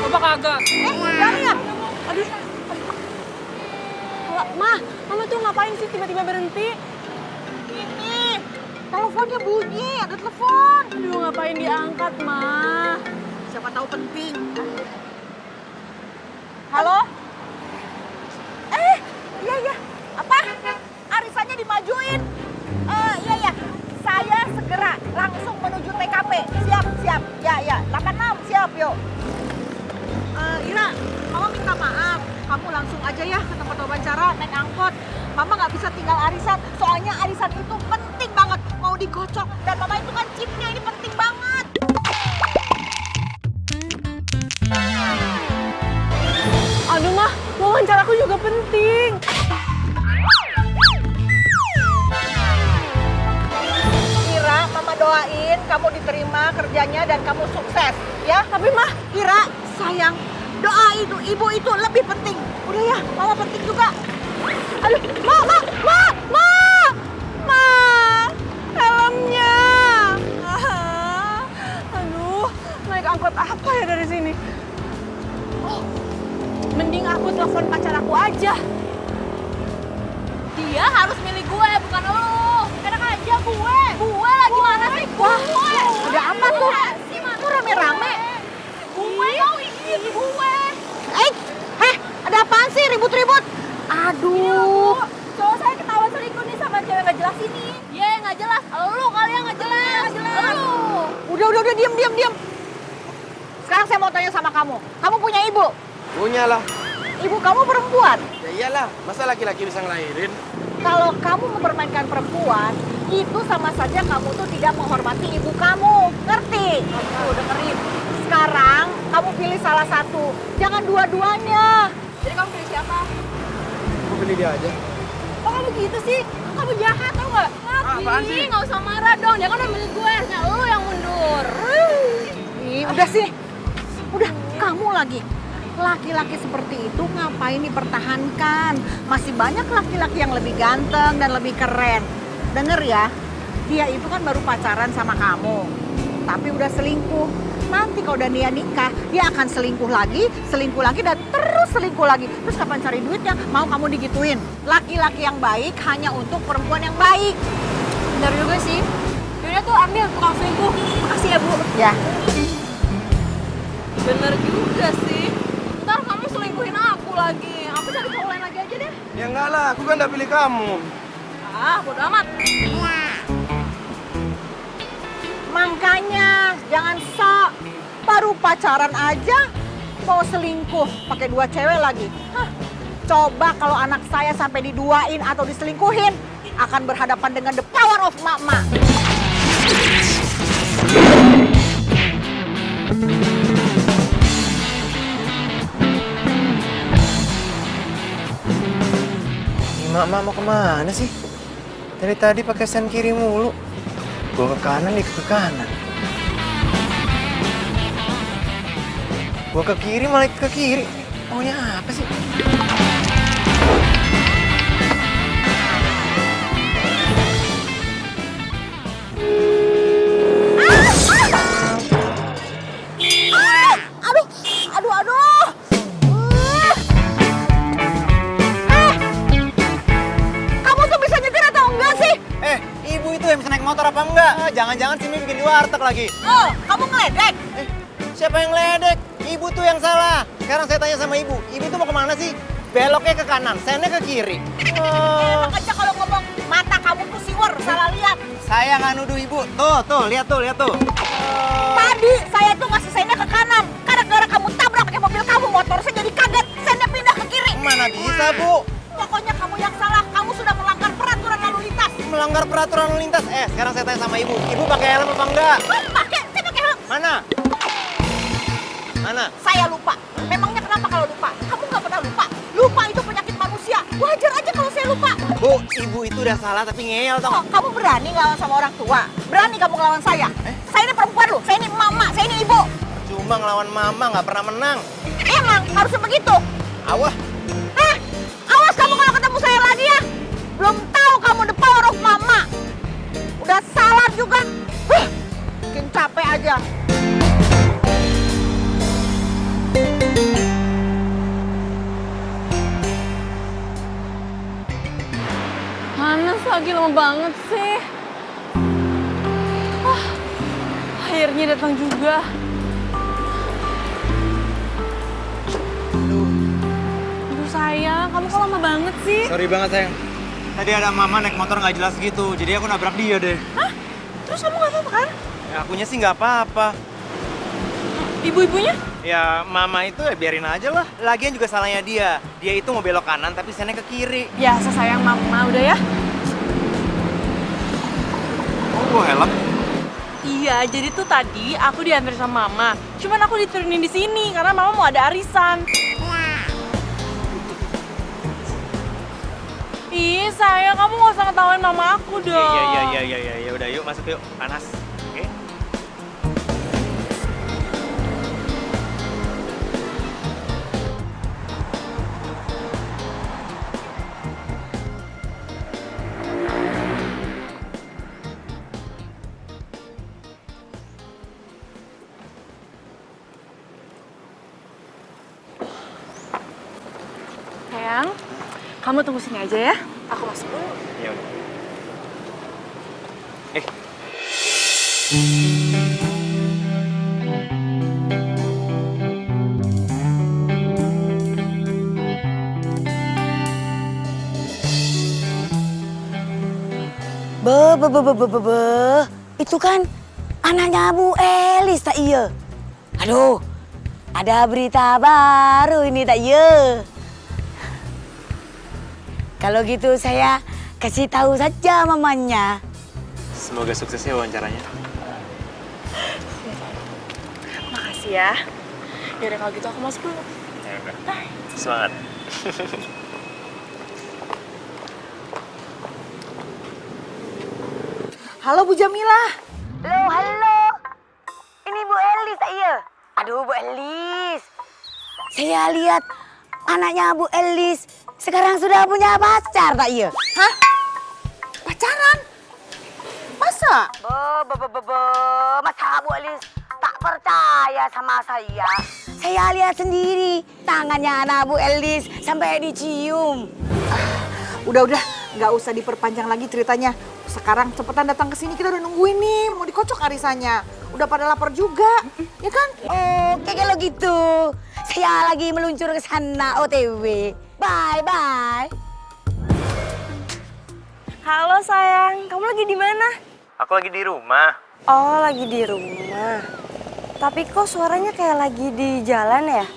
Apa kagak? Berani ya? Aduh. Mama tuh ngapain sih tiba-tiba berhenti? Ini, teleponnya bunyi, ada telepon. Aduh, ngapain diangkat, Ma? Siapa tahu penting. Halo? Iya. Apa? Arisannya dimajuin. Iya. Saya segera langsung menuju TKP. Siap. Ya. 86, siap, yuk. Ira, Mama minta maaf. Kamu langsung aja ya ke tempat wawancara naik angkot. Mama nggak bisa tinggal arisan, soalnya arisan itu penting banget. Mau digocok, dan Mama itu kan chipnya, ini penting banget. Aduh, Ma, wawancaraku juga penting. Ira, Mama doain kamu diterima kerjanya dan kamu sukses, ya. Tapi, Ma, Ira, sayang, doa itu ibu itu lebih penting. Udah ya, Mama penting juga. aduh, Ma, helmnya. Aduh, naik angkot apa ya dari sini? Oh, mending aku telepon pacar aku aja. Dia harus milih gue, bukan lo. Enak aja gue. Gue lagi mana sih? Gue. Ada apa tuh? Sih, mana? Kok rame-rame? Gue, gue. Ada apaan sih ribut-ribut? Aduh. Cowok saya ketahuan selingkuh nih sama cewek nggak jelas ini. Iya, nggak jelas. Lu kali yang nggak jelas. Lu. Udah, diam. Sekarang saya mau tanya sama kamu. Kamu punya ibu? Punya lah. Ibu kamu perempuan. Ya iyalah, masa laki-laki bisa ngelahirin? Kalau kamu mempermainkan perempuan, itu sama saja kamu tuh tidak menghormati ibu kamu. Ngerti? Tuh, dengerin. Sekarang kamu pilih salah satu. Jangan dua-duanya. Jadi kamu pilih siapa? Aku pilih dia aja. Kok kamu gitu sih? Kamu jahat tau nggak? Apaan sih? Nggak usah marah dong. Dia kan udah milih gue. Harusnya lu yang mundur. Ih, udah sih. Udah, kamu lagi. Laki-laki seperti itu ngapain dipertahankan? Masih banyak laki-laki yang lebih ganteng dan lebih keren. Denger ya, dia itu kan baru pacaran sama kamu. Tapi udah selingkuh. Nanti kalau udah dia nikah, dia akan selingkuh lagi, dan terus selingkuh lagi. Terus kapan cari duitnya? Mau kamu digituin? Laki-laki yang baik hanya untuk perempuan yang baik. Bener juga sih. Yaudah tuh ambil tukang selingkuh. Makasih ya, Bu. Ya. Bener juga sih. Ntar kamu selingkuhin aku lagi. Aku cari cowok lain lagi aja deh. Ya enggak lah, aku kan udah pilih kamu. Ah, bodo amat. Makanya jangan sok, baru pacaran aja mau selingkuh pakai dua cewek lagi. Hah, coba kalau anak saya sampai diduain atau diselingkuhin, akan berhadapan dengan the power of mama. Mak mau kemana sih? Dari tadi pakai sen kiri mulu. Gua ke kanan, dia ke kanan. Gua ke kiri, malah ke kiri. Maunya apa sih? Aduh. Kamu tuh bisa nyetir atau enggak sih? Ibu itu yang bisa naik motor apa enggak? Jangan-jangan sini bikin di warteg lagi. Oh, kamu ngeledek? Siapa yang ledek? Ibu tuh yang salah. Sekarang saya tanya sama ibu. Ibu tuh mau kemana sih? Beloknya ke kanan, sennya ke kiri. Enak aja kalau ngomong, mata kamu tuh siwer, salah lihat. Saya nggak nuduh ibu. Lihat tuh. Tadi saya tuh ngasih sennya ke kanan. Gara-gara kamu tabrak pakai mobil kamu, motor saya jadi kaget. Sennya pindah ke kiri. Mana bisa, Bu? Pokoknya kamu yang salah. Kamu sudah melanggar peraturan lalu lintas. Melanggar peraturan lalu lintas. Sekarang saya tanya sama ibu. Ibu pakai helm apa enggak? Saya pakai helm. Mana? Saya lupa. Memangnya kenapa kalau lupa? Kamu nggak pernah lupa. Lupa itu penyakit manusia. Wajar aja kalau saya lupa. Bu, ibu itu udah salah tapi ngeyel tau Oh, nggak? kamu berani ngelawan sama orang tua? Berani kamu ngelawan saya? Saya ini perempuan loh. Saya ini mama. Saya ini ibu. Cuma ngelawan mama nggak pernah menang. Emang harusnya begitu. Awah. Awas kamu kalau ketemu saya lagi ya. Belum tahu kamu the power of mama. Udah salah juga. Bikin capek aja. lagi lama banget sih. Ah, akhirnya datang juga. Aduh sayang, kamu kok lama banget sih? Sorry banget sayang. Tadi ada mama naik motor nggak jelas gitu, jadi aku nabrak dia deh. Hah? Terus kamu gak apa-apa kan? Ya, akunya sih nggak apa-apa. Ibu-ibunya? Ya mama itu ya biarin aja lah. Lagian juga salahnya dia. Dia itu mau belok kanan tapi sennya ke kiri. Biasa sayang mama, udah ya? Oh, gua helm. Iya, jadi tuh tadi aku diantar sama mama. Cuman aku diturunin di sini karena mama mau ada arisan. Ih, sayang, kamu gak usah ngetawain mama aku dong. Iya. Udah yuk masuk yuk. Panas. Oke. Sayang, kamu tunggu sini aja ya. Aku masuk dulu. Ya udah. Itu kan anaknya Bu Elis tak iya? Aduh, ada berita baru ini tak iya? Kalau gitu saya kasih tahu saja mamanya. Semoga sukses ya wawancaranya. Makasih ya. Yaudah kalau gitu aku masuk dulu. Ya udah. Semangat. Halo Bu Jamilah. Halo. Ini Bu Elis tak iya? Aduh Bu Elis. Saya lihat anaknya Bu Elis sekarang sudah punya pacar tak iya? Hah? Pacaran? Masa? Masa Bu Elis tak percaya sama saya? Saya lihat sendiri tangannya anak Bu Elis sampai dicium. Udah, nggak usah diperpanjang lagi ceritanya. Sekarang cepetan datang ke sini, kita udah nungguin nih, mau dikocok arisannya. Udah pada lapar juga, ya kan? Oke kalau gitu, saya lagi meluncur ke sana OTW. Bye. Halo sayang, kamu lagi di mana? Aku lagi di rumah. Oh, lagi di rumah. Tapi kok suaranya kayak lagi di jalan ya?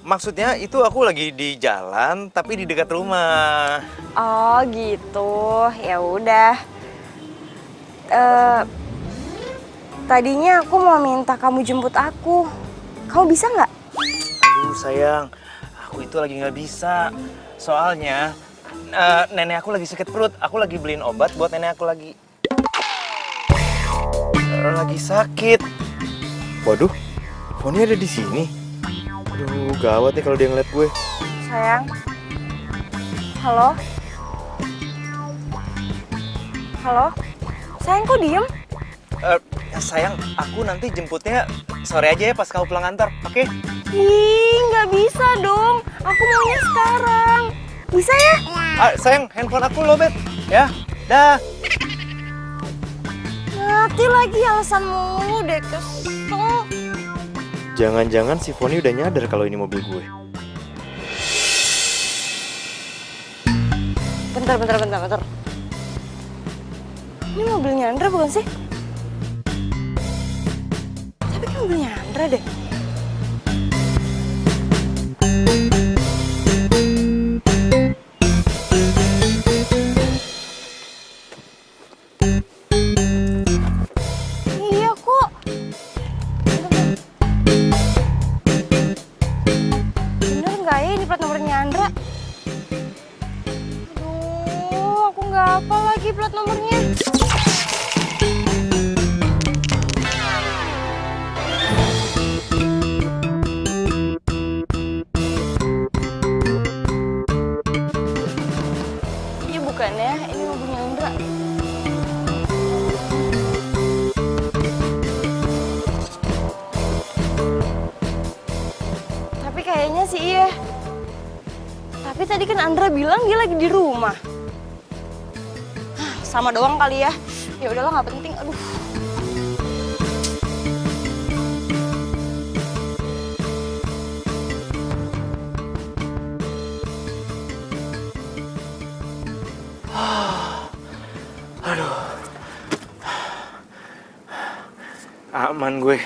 Maksudnya itu aku lagi di jalan tapi di dekat rumah. Oh, gitu. Ya udah. Tadinya aku mau minta kamu jemput aku. Kamu bisa nggak? Aduh sayang, aku itu lagi nggak bisa. Soalnya nenek aku lagi sakit perut. Aku lagi beliin obat buat nenek aku lagi sakit. Waduh, Foni ada di sini. Aduh, gawat nih kalau dia ngeliat gue. Sayang. Halo? Halo? Sayang kok diem? Sayang, aku nanti jemputnya sore aja ya pas kamu pulang kantor, oke? Ih, nggak bisa dong. Aku maunya sekarang. Bisa ya? Sayang, handphone aku lobet. Ya, dah. Mati lagi alasan mulu deh, kesel. Jangan-jangan si Foni udah nyadar kalau ini mobil gue. Bentar. Ini mobilnya Andra bukan sih? Tapi kan mobilnya Andra deh. Iya kok. Bener nggak ya ini plat nomornya Andra? Aduh, aku nggak hafal lagi plat nomornya. Ini bukan ya, ini mobilnya Andra. Tapi kayaknya sih iya. Tapi tadi kan Andra bilang dia lagi di rumah. sama doang kali ya. Ya udahlah, nggak penting. Aduh. Aman gue.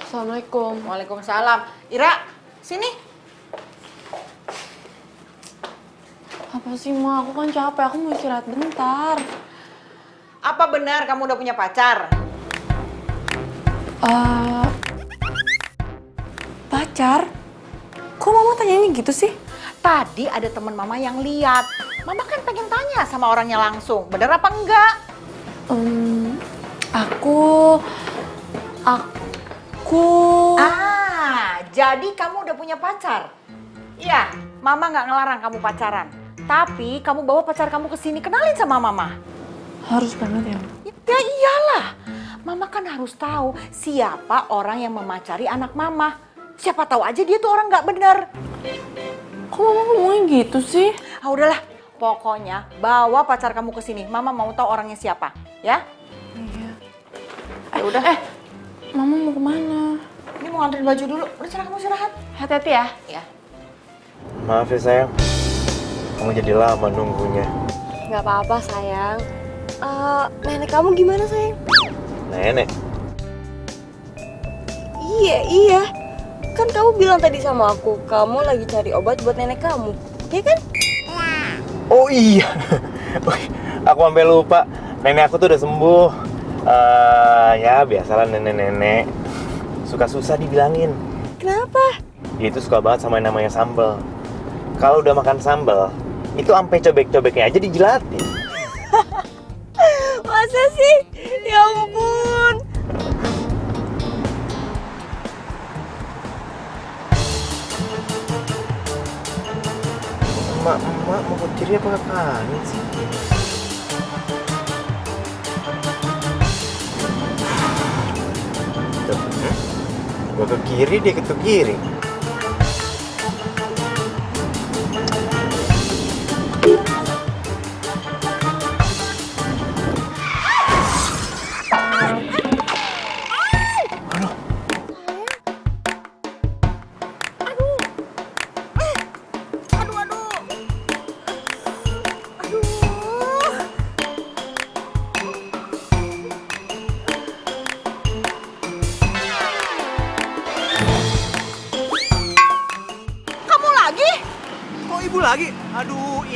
Assalamualaikum. Waalaikumsalam. Ira, sini. Apa sih, Ma? Aku kan capek. Aku mau istirahat bentar. Apa benar kamu udah punya pacar? Pacar? Kok Mama tanyanya gitu sih? Tadi ada teman Mama yang lihat. Mama kan pengen tanya sama orangnya langsung. Bener apa enggak? Aku... Jadi kamu udah punya pacar? Iya, Mama nggak ngelarang kamu pacaran. Tapi kamu bawa pacar kamu ke sini, kenalin sama Mama. Harus banget ya? Ya iyalah, Mama kan harus tahu siapa orang yang memacari anak Mama. Siapa tahu aja dia tuh orang nggak bener. Kok Mama ngomongnya gitu sih? Udahlah, pokoknya bawa pacar kamu ke sini. Mama mau tahu orangnya siapa, ya? Iya. Ya udah. Mama mau kemana? Ini mau nganterin baju dulu. Udah sana kamu istirahat. Hati-hati ya. Ya. Maaf ya sayang, kamu jadi lama nunggunya. Nggak apa-apa sayang. Nenek kamu gimana sayang? Nenek? Iya. Kan kamu bilang tadi sama aku, kamu lagi cari obat buat nenek kamu. Iya kan? Oh iya, aku sampai lupa. Nenek aku tuh udah sembuh. Ya biasalah nenek-nenek suka susah dibilangin. Kenapa? Dia itu suka banget sama yang namanya sambal. Kalau udah makan sambal, itu sampai cobek-cobeknya aja dijilatin. Masa sih? Ya ampun. Emak mau ke kiri apa ke kanan sih? Tuh, gua ke kiri, dia ke kiri. Lagi? Aduh,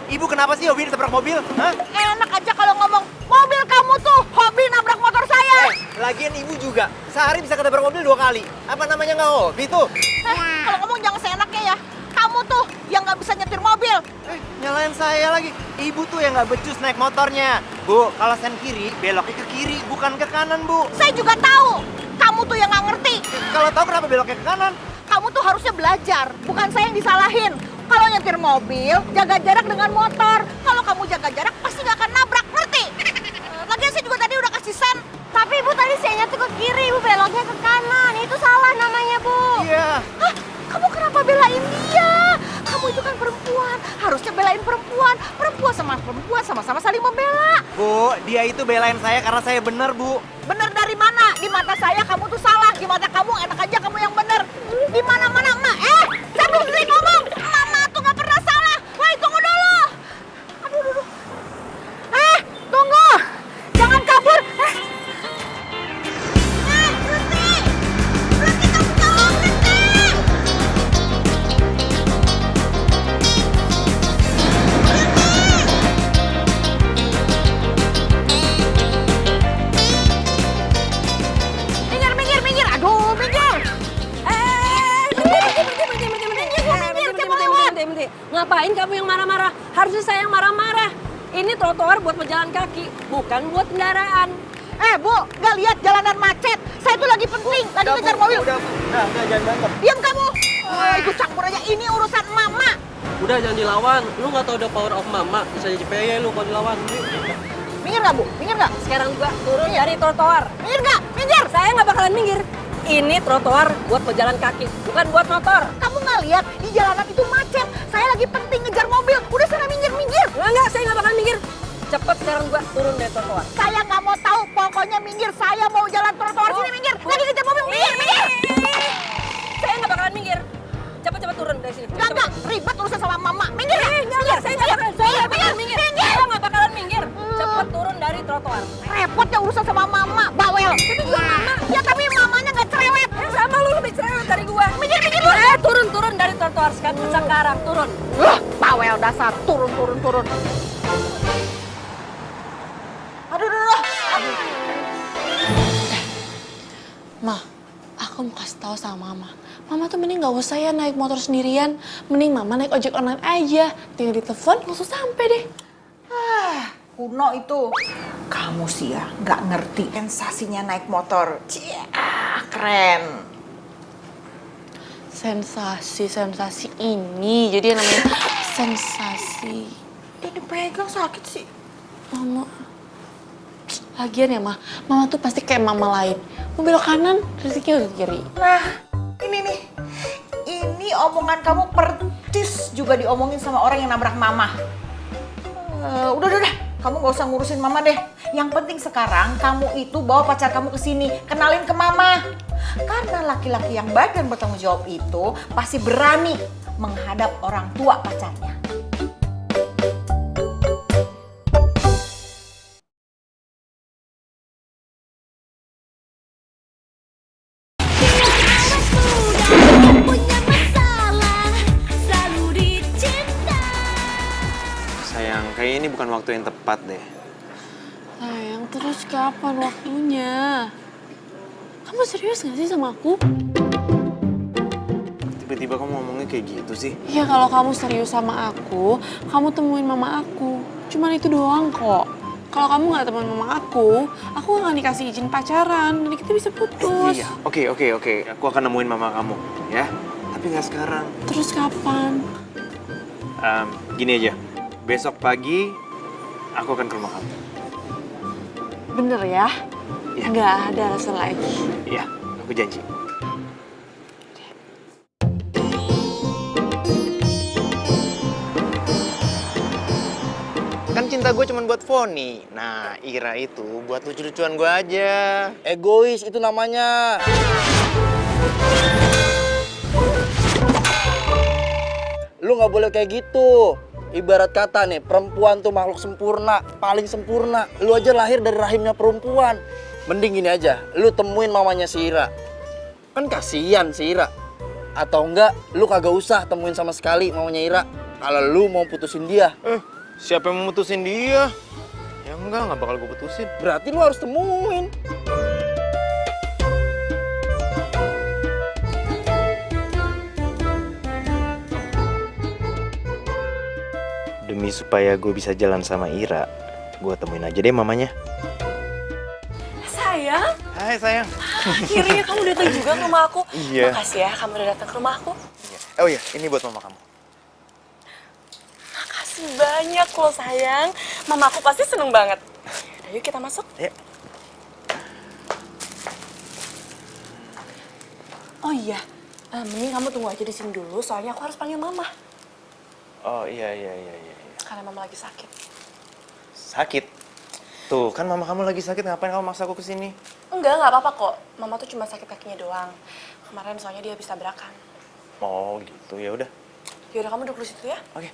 ibu kenapa sih hobi ditabrak mobil? Hah? Enak aja kalau ngomong. Mobil kamu tuh hobi nabrak motor saya. Lagian ibu juga, sehari bisa ketabrak mobil 2 kali. Apa namanya nggak hobi tuh? Kalau ngomong jangan seenaknya ya. Kamu tuh yang nggak bisa nyetir mobil. Nyalain saya lagi. Ibu tuh yang nggak becus naik motornya. Bu, kalau sen kiri, beloknya ke kiri, bukan ke kanan, Bu. Saya juga tahu. Kamu tuh yang nggak ngerti. Kalau tahu kenapa beloknya ke kanan? Kamu tuh harusnya belajar. Bukan saya yang disalahin. Kalau nyetir mobil, jaga jarak dengan motor. Kalau kamu jaga jarak, pasti nggak akan nabrak, ngerti? Lagian saya juga tadi udah kasih sen. Tapi Ibu tadi saya tuh ke kiri, Ibu beloknya ke kanan. Itu salah namanya, Bu. Iya. Hah? Kamu kenapa belain dia? Kamu itu kan perempuan, harusnya belain perempuan. Perempuan sama perempuan sama-sama saling membela. Bu, dia itu belain saya karena saya benar, Bu. Bener dari mana? Di mata saya kamu tuh salah, di mata kamu enak aja kamu yang bener. Di mana-mana emak, saya belum selesai ngomong. Mama tuh nggak pernah salah. Woi, tunggu dulu. Aduh. Tunggu. Jangan kabur. Berhenti. Berhenti kamu jauh, berhenti. Minggir. Aduh, minggir. Berhenti. Ngapain kamu yang marah-marah? Harusnya saya yang marah-marah. Ini trotoar buat pejalan kaki, bukan buat kendaraan. Bu, nggak lihat jalanan macet. Saya tuh lagi penting, lagi ngejar mobil. Udah, jangan berantem. Diam kamu. Ikut campur aja, ini urusan mama. Udah jangan dilawan, lu nggak tahu the power of mama, bisa jadi PY lu kalau dilawan. Minggir nggak, Bu? Minggir nggak? Sekarang juga turun dari trotoar. Minggir nggak? Minggir. Saya nggak bakalan minggir. Ini trotoar buat pejalan kaki, bukan buat motor. Kamu nggak Saya lihat di jalanan itu macet. Saya lagi penting ngejar mobil. Udah sana minggir. Enggak, saya nggak bakal minggir. Cepet sekarang gua turun dari trotoar. Saya nggak mau tahu, pokoknya minggir. Saya mau jalan trotoar sini, minggir. Lagi ngejar mobil, minggir. Saya nggak bakalan minggir. Cepet-cepet turun dari sini. Enggak, ribet urusan sama mama. Minggir. Enggak, saya nggak bakalan minggir. Saya nggak bakalan minggir. Cepet turun dari trotoar. Repot ya urusan sama mama, bawel. Itu juga mama. Ya tapi mamanya nggak cerewet. Sama lu lebih cerewet dari gua. Minggir lu. Turun dari trotoar sekarang, turun. Bawel dasar, turun. Aduh. Ma, aku mau kasih tahu sama Mama. Mama tuh mending nggak usah ya naik motor sendirian. Mending Mama naik ojek online aja. Tinggal ditelepon langsung sampai deh. Kuno itu. Kamu sih ya nggak ngerti sensasinya naik motor. Keren. Sensasi ini. Jadi yang namanya sensasi. Ini pegang sakit sih. Mama. Lagian ya, Mama tuh pasti kayak mama lain. Mau belok kanan, rezekinya ke kiri. Nah, ini nih. Ini omongan kamu persis juga diomongin sama orang yang nabrak mama. Udah. Kamu gak usah ngurusin mama deh. Yang penting sekarang kamu itu bawa pacar kamu ke sini, kenalin ke mama. Karena laki-laki yang baik dan bertanggung jawab itu pasti berani menghadap orang tua pacarnya. Sayang, kayaknya ini bukan waktu yang tepat deh. Sayang, terus kapan waktunya? Kamu serius gak sih sama aku? Tiba-tiba kamu ngomongnya kayak gitu sih. Ya kalau kamu serius sama aku, kamu temuin mama aku. Cuman itu doang kok. Kalau kamu gak temuin mama aku gak akan dikasih izin pacaran. Nanti kita bisa putus. Iya, oke. Aku akan nemuin mama kamu, ya. Tapi nggak sekarang. Terus kapan? Gini aja, besok pagi aku akan ke rumah kamu. Bener ya? Iya. Nggak ada alasan lagi. Iya, aku janji. Kan cinta gue cuma buat Foni. Nah, Ira itu buat lucu-lucuan gue aja. Egois itu namanya. Lu nggak boleh kayak gitu. Ibarat kata nih, perempuan tuh makhluk sempurna, paling sempurna. Lu aja lahir dari rahimnya perempuan. Mending gini aja, lu temuin mamanya si Ira. Kan kasihan si Ira. Atau enggak, lu kagak usah temuin sama sekali mamanya Ira. Kalau lu mau putusin dia. Siapa yang mau mutusin dia? Ya nggak bakal gue putusin. Berarti lu harus temuin. Demi supaya gue bisa jalan sama Ira, gue temuin aja deh mamanya. Sayang, Hai sayang. akhirnya kamu datang juga ke rumah aku. Iya. Makasih ya kamu udah datang ke rumah aku. Oh iya, ini buat mama kamu. Makasih banyak loh sayang. Mama aku pasti seneng banget. Yaudah, yuk kita masuk. Ya. Oh iya, mending kamu tunggu aja di sini dulu. Soalnya aku harus panggil mama. Oh iya. Karena mama lagi sakit. Sakit? Tuh, kan mama kamu lagi sakit, ngapain kamu maksa aku kesini? Enggak apa-apa kok. Mama tuh cuma sakit kakinya doang. Kemarin soalnya dia habis tabrakan. Oh gitu, ya udah. Yaudah kamu duduk di situ ya. Oke.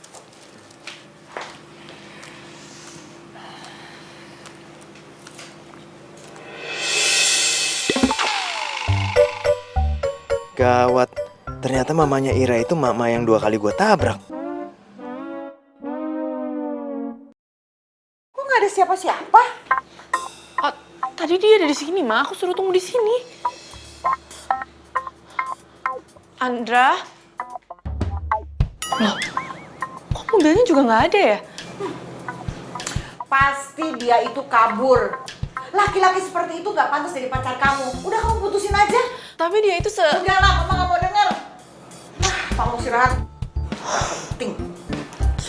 Gawat, ternyata mamanya Ira itu mama yang 2 kali gue tabrak. Kok nggak ada siapa-siapa? Oh, tadi dia ada di sini, Ma. Aku suruh tunggu di sini. Andra? Loh, kok mobilnya juga nggak ada ya? Pasti dia itu kabur. Laki-laki seperti itu nggak pantas jadi pacar kamu. Udah kamu putusin aja. Tapi dia itu Udah lah, mama nggak mau denger. Nah, kamu istirahat. Penting.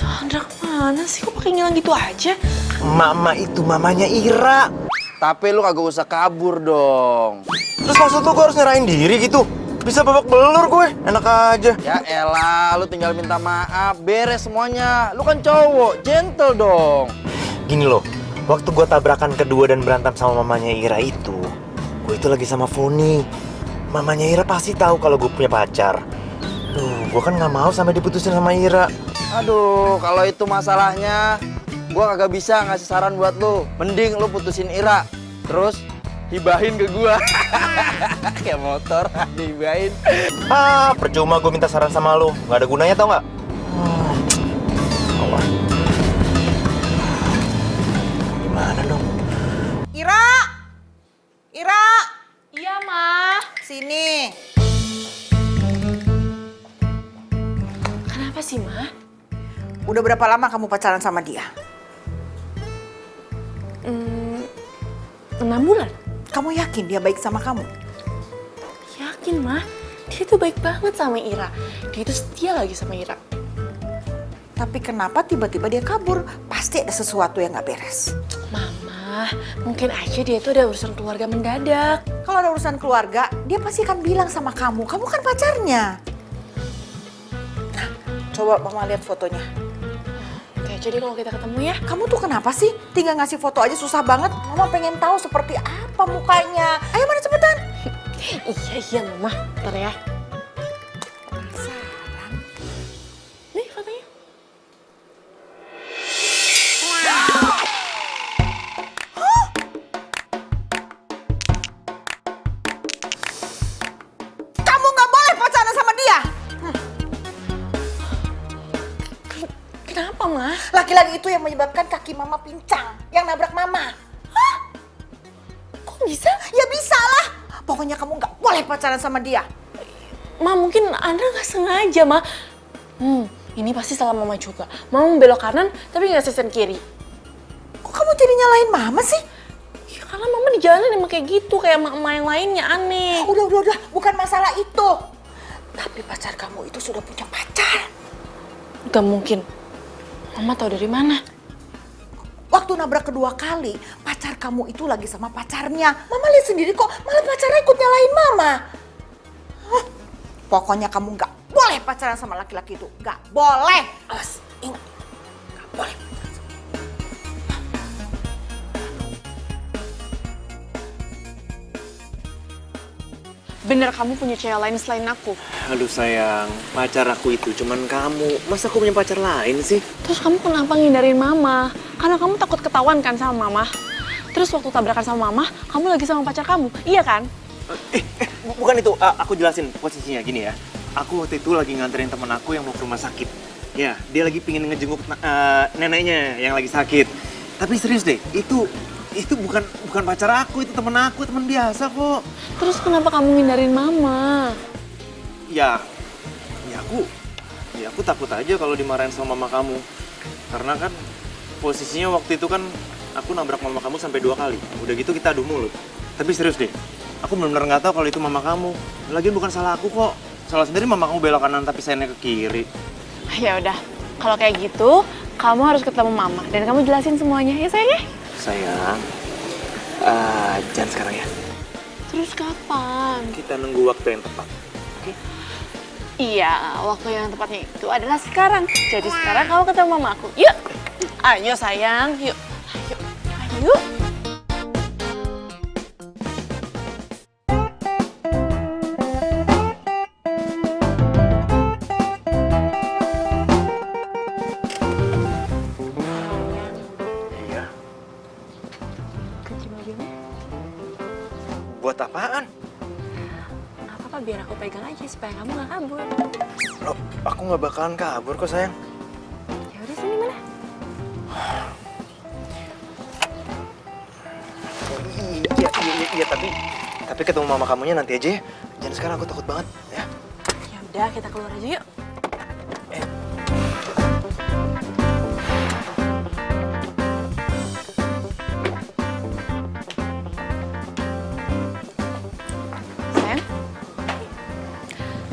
Andra kemana sih? Kok pakai ngilang gitu aja? Mama itu mamanya Ira. Tapi lu kagak usah kabur dong. Terus maksud lu gue harus nyerahin diri gitu? Bisa babak belur gue, enak aja. Ya elah, lu tinggal minta maaf, beres semuanya. Lu kan cowok, gentle dong. Gini loh, waktu gue tabrakan kedua dan berantem sama mamanya Ira itu, gue itu lagi sama Foni. Mamanya Ira pasti tahu kalau gue punya pacar. Duh, gue kan nggak mau sampai diputusin sama Ira. Aduh, kalau itu masalahnya, gua kagak bisa ngasih saran buat lu. Mending lu putusin Ira, terus hibahin ke gua. Kayak motor, dihibahin. Ah, percuma gue minta saran sama lu, nggak ada gunanya tau nggak? Allah. Gimana dong? Ira! Ira! Iya, Ma. Sini. Kenapa sih, Ma? Udah berapa lama kamu pacaran sama dia? 6 bulan. Kamu yakin dia baik sama kamu? Yakin, Ma. Dia tuh baik banget sama Ira. Dia tuh setia lagi sama Ira. Tapi kenapa tiba-tiba dia kabur? Pasti ada sesuatu yang gak beres. Mama, mungkin aja dia tuh ada urusan keluarga mendadak. Kalau ada urusan keluarga, dia pasti akan bilang sama kamu. Kamu kan pacarnya. Nah, coba Mama lihat fotonya. Oke, jadi kalau kita ketemu ya. Kamu tuh kenapa sih? Tinggal ngasih foto aja susah banget. Mama pengen tahu seperti apa mukanya. Ayo mana cepetan. Iya, Mama. Ntar ya. Penasaran. Nih fotonya. Kamu nggak boleh pacaran sama dia. Kenapa, Ma? Laki-laki itu yang menyebabkan kaki Mama pincang. Yang nabrak Mama. Kok bisa? Ya bisa lah. Pokoknya kamu nggak boleh pacaran sama dia. Ma, mungkin Andra nggak sengaja, Ma. Ini pasti salah Mama juga. Mama belok kanan, tapi nggak sesen kiri. Kok kamu jadi nyalahin Mama sih? Ya, karena Mama di jalan emang kayak gitu, kayak emak-emak yang lainnya, aneh. Udah. Bukan masalah itu. Tapi pacar kamu itu sudah punya pacar. Gak mungkin. Mama tahu dari mana? Waktu nabrak kedua kali, pacar kamu itu lagi sama pacarnya. Mama lihat sendiri kok, malah pacarnya ikut nyalahin Mama. Hah, pokoknya kamu nggak boleh pacaran sama laki-laki itu. Nggak boleh. Awas, ingat. Nggak boleh. Bener kamu punya cewek lain selain aku. Aduh sayang, pacar aku itu cuman kamu. Masa aku punya pacar lain sih? Terus kamu kenapa ngindarin Mama? Karena kamu takut ketahuan kan sama Mama. Terus waktu tabrakan sama Mama, kamu lagi sama pacar kamu, iya kan? Bukan itu, aku jelasin posisinya gini ya. Aku waktu itu lagi nganterin temen aku yang mau ke rumah sakit. Ya, dia lagi pingin ngejenguk neneknya yang lagi sakit. Tapi serius deh, itu bukan pacar aku, itu temen aku, temen biasa kok. Terus kenapa kamu ngindarin Mama? Ya aku takut aja kalau dimarahin sama mama kamu. Karena kan posisinya waktu itu kan aku nabrak mama kamu sampai 2 kali. Udah gitu kita adu mulut. Tapi serius deh, aku benar-benar nggak tahu kalau itu mama kamu. Lagian bukan salah aku kok. Salah sendiri mama kamu belok kanan tapi sayangnya ke kiri. Ya udah, kalau kayak gitu, kamu harus ketemu Mama dan kamu jelasin semuanya ya sayang ya? Sayang, jangan sekarang ya. Terus kapan? Kita nunggu waktu yang tepat. Oke? Iya, waktu yang tepatnya itu adalah sekarang. Jadi sekarang kamu ketemu Mama aku. Yuk, ayo sayang, yuk. Ayo. Iya. Buat apaan? Gak apa-apa, biar aku pegang aja supaya kamu gak kabur. Loh, aku nggak bakalan kabur kok sayang. Ya udah sini mana? Iya, tapi ketemu mama kamunya nanti aja ya. Jangan sekarang, aku takut banget ya. Ya udah, kita keluar aja yuk. Sayang,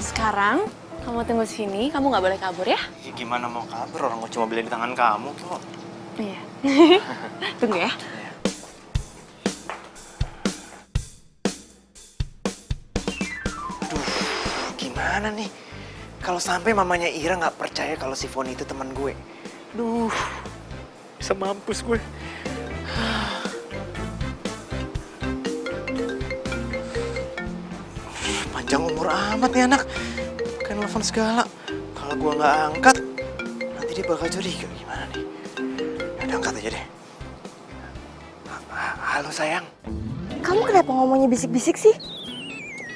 sekarang kamu tunggu sini, kamu nggak boleh kabur ya? Ya gimana mau kabur, orang cuma beli di tangan kamu kok. Iya. Tunggu ya. gimana nih? Kalau sampai mamanya Ira nggak percaya kalau si Foni itu teman gue. Duh, bisa mampus gue. Panjang umur amat nih anak. Kan telepon segala. Kalau gue nggak angkat, nanti dia bakal curiga gimana nih. Udah angkat aja deh. Halo sayang. Kamu kenapa ngomongnya bisik-bisik sih?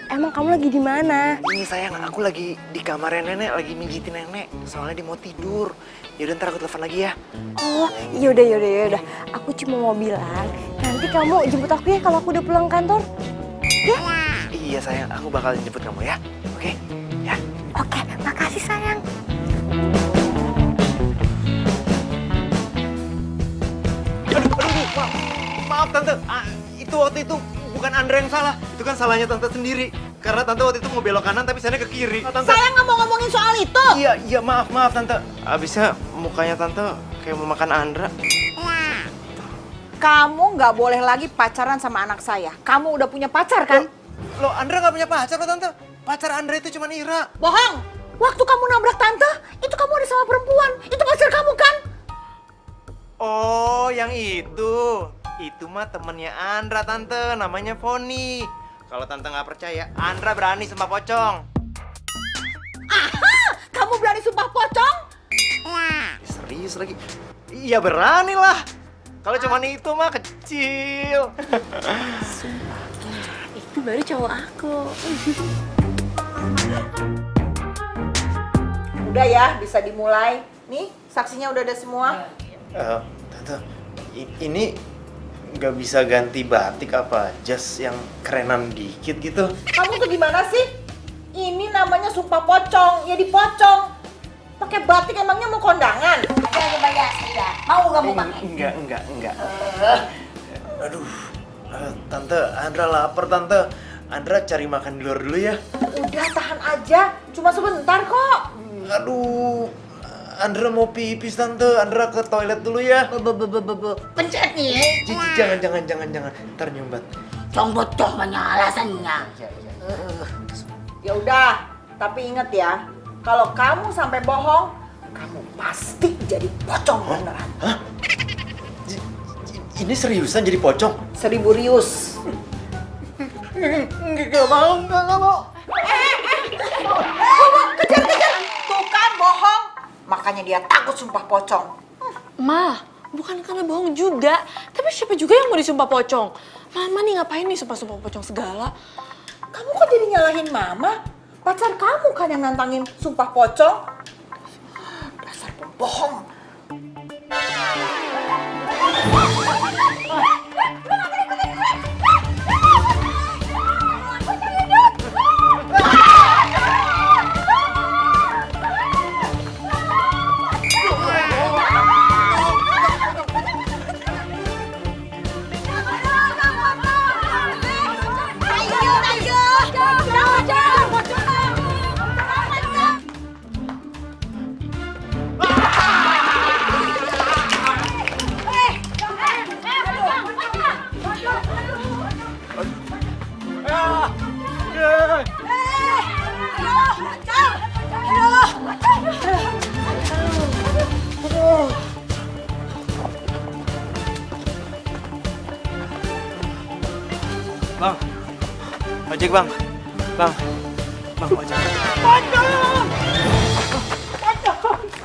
Emang kamu lagi di mana? Ini sayang, aku lagi di kamarnya nenek, lagi mijitin nenek. Soalnya dia mau tidur. Yaudah ntar aku telepon lagi ya. Oh, yaudah. Aku cuma mau bilang, nanti kamu jemput aku ya kalau aku udah pulang kantor. Ya? Iya sayang, aku bakal jemput kamu ya. Oke? Ya. Oke, makasih sayang. Aduh, maaf tante. Itu waktu itu bukan Andra yang salah. Itu kan salahnya tante sendiri. Karena tante waktu itu mau belok kanan tapi saya ke kiri. Tante. Saya nggak mau ngomongin soal itu. Iya, maaf tante. Abisnya mukanya tante kayak mau makan Andra. Kamu nggak boleh lagi pacaran sama anak saya. Kamu udah punya pacar kan? Loh, Andra nggak punya pacar loh tante. Pacar Andra itu cuma Ira. Bohong. Waktu kamu nabrak tante, itu kamu ada sama perempuan. Itu pacar kamu kan? Oh, yang itu. Itu mah temennya Andra tante, namanya Foni. Kalau tante nggak percaya, Andra berani sumpah pocong. Aha! Kamu berani sumpah pocong? Serius lagi? Iya berani lah. Kalau cuma itu mah kecil. Itu baru cowok aku. Udah ya, bisa dimulai. Nih, saksinya udah ada semua. Tante, ini nggak bisa ganti batik apa jas yang kerenan dikit gitu? Kamu tuh gimana sih? Ini namanya sumpah pocong, ya dipocong. Pakai batik emangnya mau kondangan? Coba ya, saya. Mau kamu pakai? Enggak. Aduh, tante, Andra lapar tante. Andra cari makan di luar dulu ya. Udah tahan aja, cuma sebentar kok. Aduh, Andra mau pipis tante. Andra ke toilet dulu ya. Pencet nih. Jangan. Ntar nyumbat. Cong banyak alasannya. Ya udah, tapi inget ya, kalau kamu sampai bohong, kamu pasti jadi pocong beneran. Hah? Ini seriusan jadi pocong? 1000 rius. Nggak mau. Kejar. Tuh kan bohong. Makanya dia takut sumpah pocong. Ma, bukan karena bohong juga. Tapi siapa juga yang mau disumpah pocong? Mama nih ngapain nih sumpah-sumpah pocong segala? Kamu kok jadi nyalahin mama? Pacar kamu kan yang nantangin sumpah pocong. Dasar pembohong. Bang, ojek bang, bang, ojek.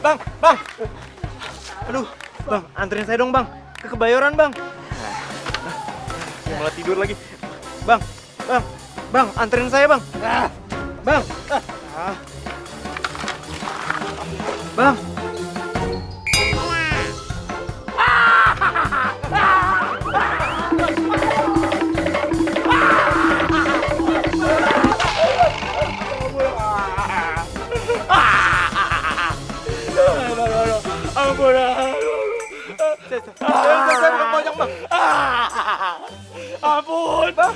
Bang, aduh, bang, anterin saya dong bang, ke Kebayoran bang. Saya malah tidur lagi, bang, anterin saya bang, bang, bang. Ampun, saya bukan pocong bang. Ampun, bang.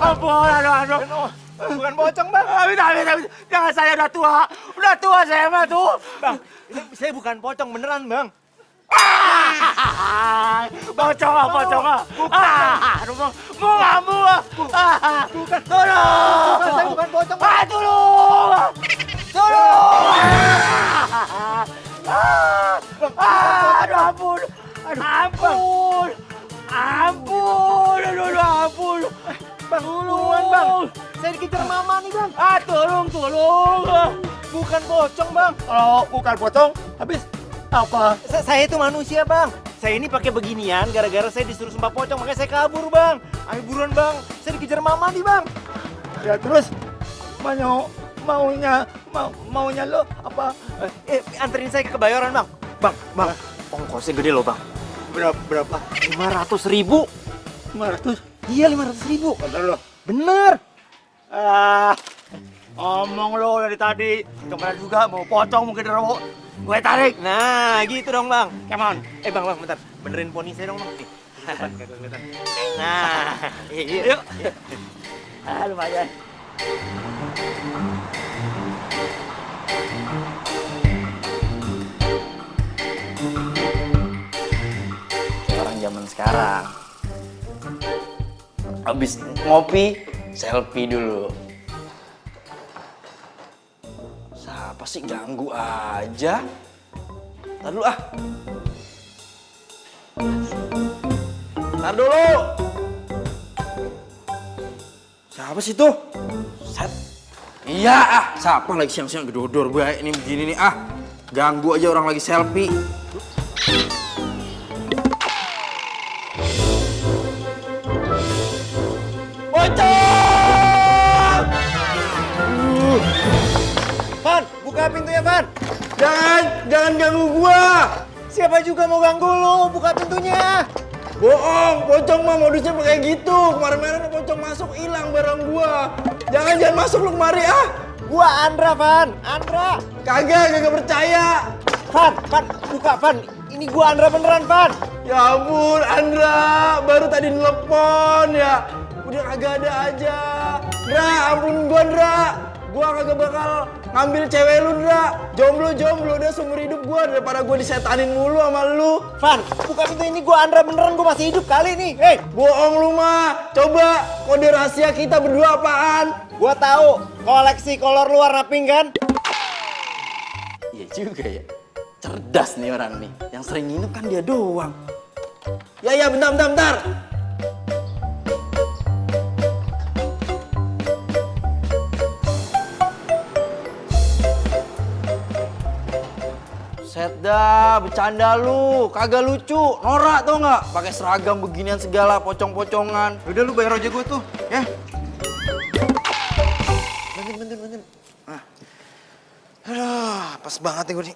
Ampun, aduh. Bukan pocong bang. Jangan, saya udah tua saya mah tuh. Bang, saya bukan pocong beneran bang. Pocong ah, pocong ah. Aduh, bukan. Tolong. Saya bukan pocong. Tolong. Tolong. Aduh, ampun. Ampun. Ampun. Bang, duluan bang. Saya dikejar mama nih bang. Tolong. Bukan pocong bang. Kalau bukan pocong, habis apa? Saya itu manusia bang. Saya ini pakai beginian gara-gara saya disuruh sembah pocong, makanya saya kabur bang. Ayo buruan bang. Saya dikejar mama nih bang. Ya terus maunya lo apa? Anterin saya ke Kebayoran bang. Bang. Ongkosnya gede loh bang. Berapa? 500.000. 500? Iya 500.000. Bener lo? Bener. Omong lo dari tadi. Kemarin juga mau pocong mungkin genderuwo. Gue tarik. Nah gitu dong bang. Come on. Bang bentar. Benerin poni saya dong bang. Nih. Depan kagak kelihatan. Nah. Yuk. Lumayan. Orang zaman sekarang. Habis ngopi, selfie dulu. Siapa sih ganggu aja? Ntar dulu ah. Ntar dulu. Siapa sih tuh? Set. Iya siapa lagi siang-siang gedodor gue ini begini nih Ganggu aja orang lagi selfie. Pocong! Van, buka pintunya Van. Jangan ganggu gua. Siapa juga mau ganggu lo? Buka pintunya. Bohong, pocong mah modusnya kayak gitu. Kemarin-kemarin pocong masuk hilang barang gua. Jangan masuk lu kemari Gua Andra Van, Andra. Kagak percaya. Van, buka Van. Ini gua Andra beneran Van. Ya ampun, Andra, baru tadi nelpon ya. Udah kagak ada aja. Dra, ampun gua Andra. Gua kagak bakal ngambil cewek lu, Dra. Jomblo udah seumur hidup gua daripada gua disetanin mulu sama lu. Van, buka pintu ini gua Andra beneran, gua masih hidup kali nih. Hei, Bohong lu mah. Coba kode rahasia kita berdua apaan? gua tahu koleksi kolor lu warna pink kan? Iya juga ya. Cerdas nih orang nih. Yang sering nginep kan dia doang. Ya, bentar. Set dah, bercanda lu. Kagak lucu. Norak tau nggak? Pakai seragam beginian segala, pocong-pocongan. Udah lu bayar ojek gua tuh, ya. Bentar. Aduh, pas banget nih gua nih.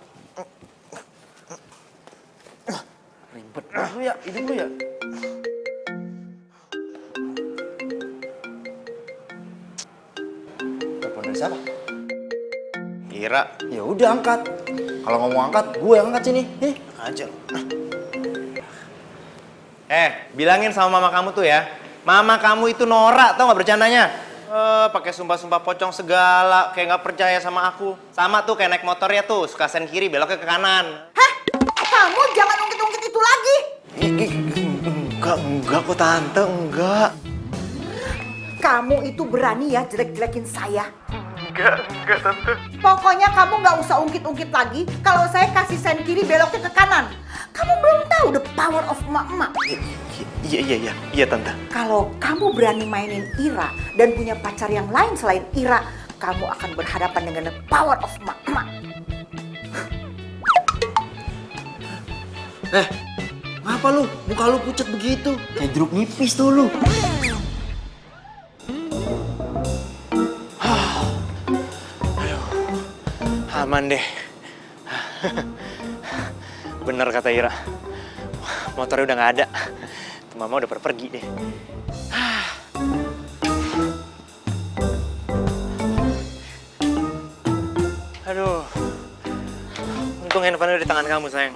Ribet lu ya, hidup lu ya. Telepon dari siapa? Ira. Ya udah angkat. Kalau ngomong angkat, gue yang angkat sini. Nih. Aja. Bilangin sama mama kamu tuh ya. Mama kamu itu norak, tau gak bercandanya? Pakai sumpah-sumpah pocong segala, kayak nggak percaya sama aku. Sama tuh kayak naik motor ya tuh, suka sen kiri beloknya ke kanan. Hah? Kamu jangan ungkit-ungkit itu lagi. Enggak kok tante, enggak. Kamu itu berani ya jelek-jelekin saya. Enggak tante. Pokoknya kamu nggak usah ungkit-ungkit lagi kalau saya kasih sen kiri beloknya ke kanan. Kamu belum tahu the power of emak-emak. Iya tante. Kalau kamu berani mainin Ira dan punya pacar yang lain selain Ira, kamu akan berhadapan dengan the power of emak-emak. Ngapa lu? Muka lu pucat begitu. Kayak jeruk nipis tuh lu. Aman deh. Bener kata Ira. Motornya udah nggak ada. Tuh mama udah pergi deh. Aduh. Untung handphone udah di tangan kamu sayang.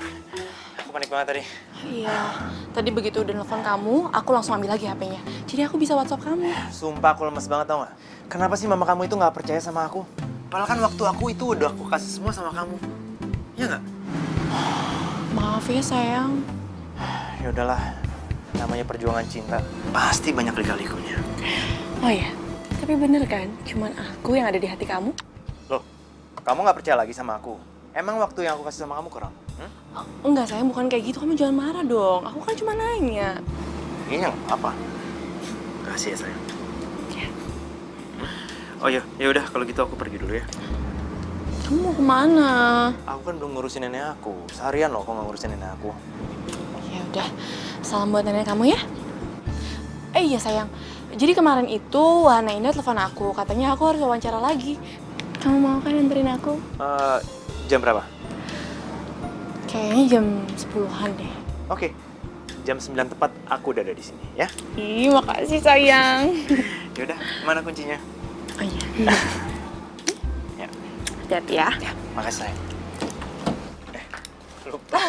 Aku panik banget tadi. Iya, tadi begitu udah nelfon kamu, aku langsung ambil lagi HP-nya. Jadi aku bisa WhatsApp kamu. Sumpah aku lemes banget tau gak? Kenapa sih mama kamu itu gak percaya sama aku? Padahal kan waktu aku itu udah aku kasih semua sama kamu. Iya gak? Maaf ya sayang. Ya udahlah, namanya perjuangan cinta pasti banyak lika-likunya. Oh ya, tapi bener kan? Cuman aku yang ada di hati kamu? Loh, kamu nggak percaya lagi sama aku? Emang waktu yang aku kasih sama kamu kurang? Oh, enggak sayang, bukan kayak gitu. Kamu jangan marah dong. Aku kan cuma nanya. Ini nggak apa? Kasih ya sayang. Ya. Oh ya, ya udah kalau gitu aku pergi dulu ya. Kamu mau kemana? Aku kan belum ngurusin nenek aku. Seharian loh aku nggak ngurusin nenek aku. Ya udah, salam buat nenek kamu ya. Iya sayang. Jadi kemarin itu Wahana Indah telepon aku. Katanya aku harus wawancara lagi. Kamu mau kan anterin aku? Jam berapa? Kayaknya jam 10-an deh. Oke, jam 9 tepat aku udah ada di sini ya. Ih, makasih sayang. Ya udah, mana kuncinya? Oh iya. Ya, Hati-hati ya. makasih sayang. Lupa.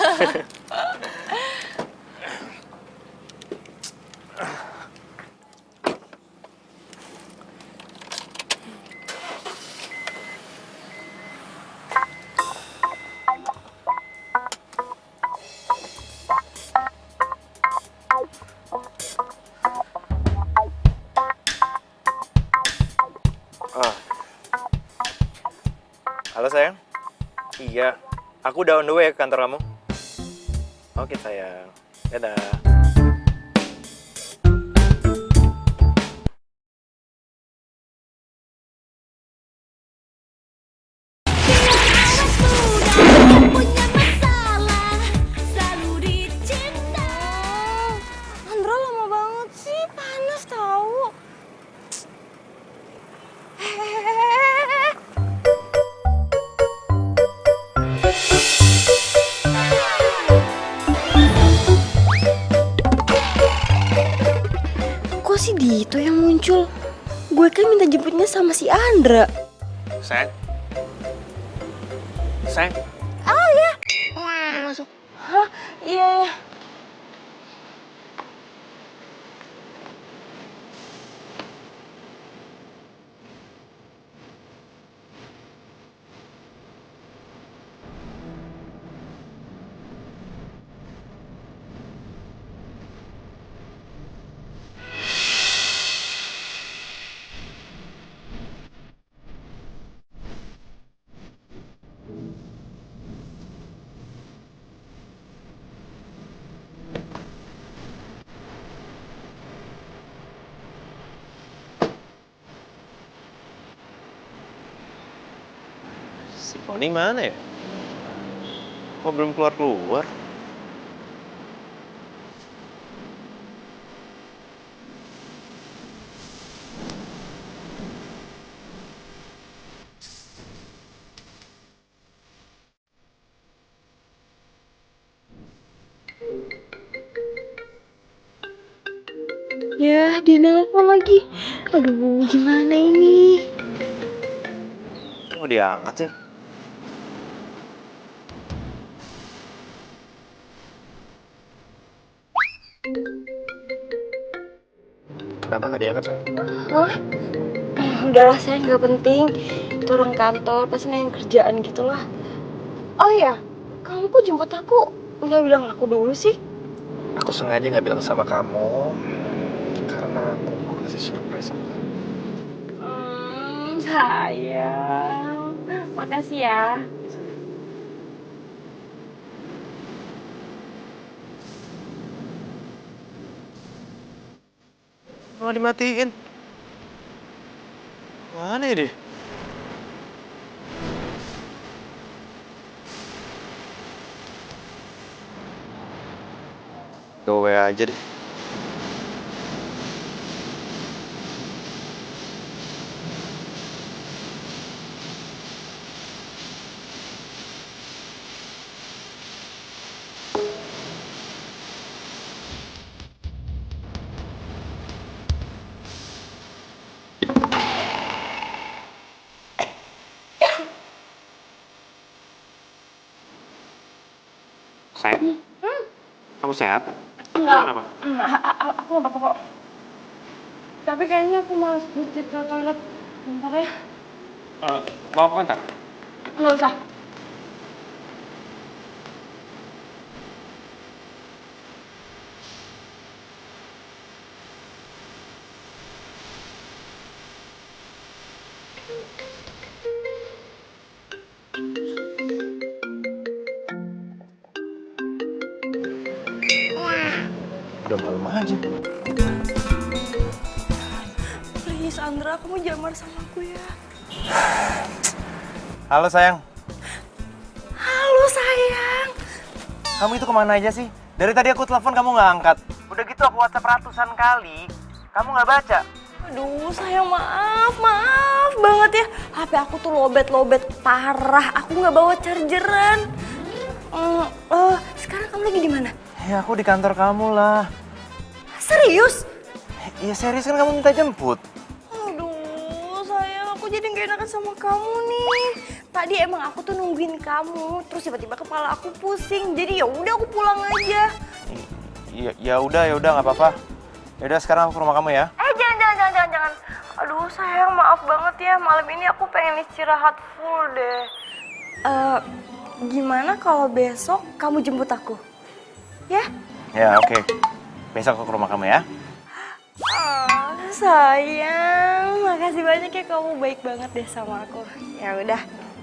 Oh. Halo sayang. Iya, aku udah on the way ke kantor kamu. Oke sayang. Dadah. Andra lama banget sih, panas tahu. Kok si Dito yang muncul? Gue kan minta jemputnya sama si Andra. Sayang. Sayang. Oh iya. Masuk. Hah? Iya ya. Si Poni mana ya? Kok belum keluar-keluar? Ya, dia nelfon lagi. Aduh, gimana ini? Kok diangkat sih? Kenapa nggak diangkat? Hah? Udahlah, saya nggak penting. Itu orang kantor, pasti nanya kerjaan gitu lah. Oh iya, kamu kok jemput aku nggak bilang aku dulu sih? Aku sengaja nggak bilang sama kamu karena aku mau kasih surprise sama kamu. Sayang. Makasih ya. Malah dimatiin. Mana ya dia? Gue WA aja deh. Sayang, kamu sehat? Enggak. Kenapa? Aku nggak apa-apa kok. Tapi kayaknya aku malas buat ke toilet. Bentar ya. Mau apa ntar? Nggak usah. Udah malam aja. Please Andra, kamu jangan marah sama aku ya. Halo sayang. Halo sayang. Kamu itu kemana aja sih? Dari tadi aku telepon kamu nggak angkat. Udah gitu aku WhatsApp ratusan kali. Kamu nggak baca. Aduh sayang, maaf banget ya. HP aku tuh lobet parah. Aku nggak bawa chargeran. Sekarang kamu lagi di mana? Ya aku di kantor kamu lah. Serius? Iya serius kan kamu minta jemput. Aduh sayang, aku jadi gak enakan sama kamu nih. Tadi emang aku tuh nungguin kamu, terus tiba-tiba kepala aku pusing. Jadi ya udah aku pulang aja. Ya udah nggak apa-apa. Ya udah sekarang aku ke rumah kamu ya. Jangan. Aduh sayang, maaf banget ya. Malam ini aku pengen istirahat full deh. Gimana kalau besok kamu jemput aku? Ya? Ya oke. Besok aku ke rumah kamu ya. Sayang, makasih banyak ya, kamu baik banget deh sama aku. Ya udah,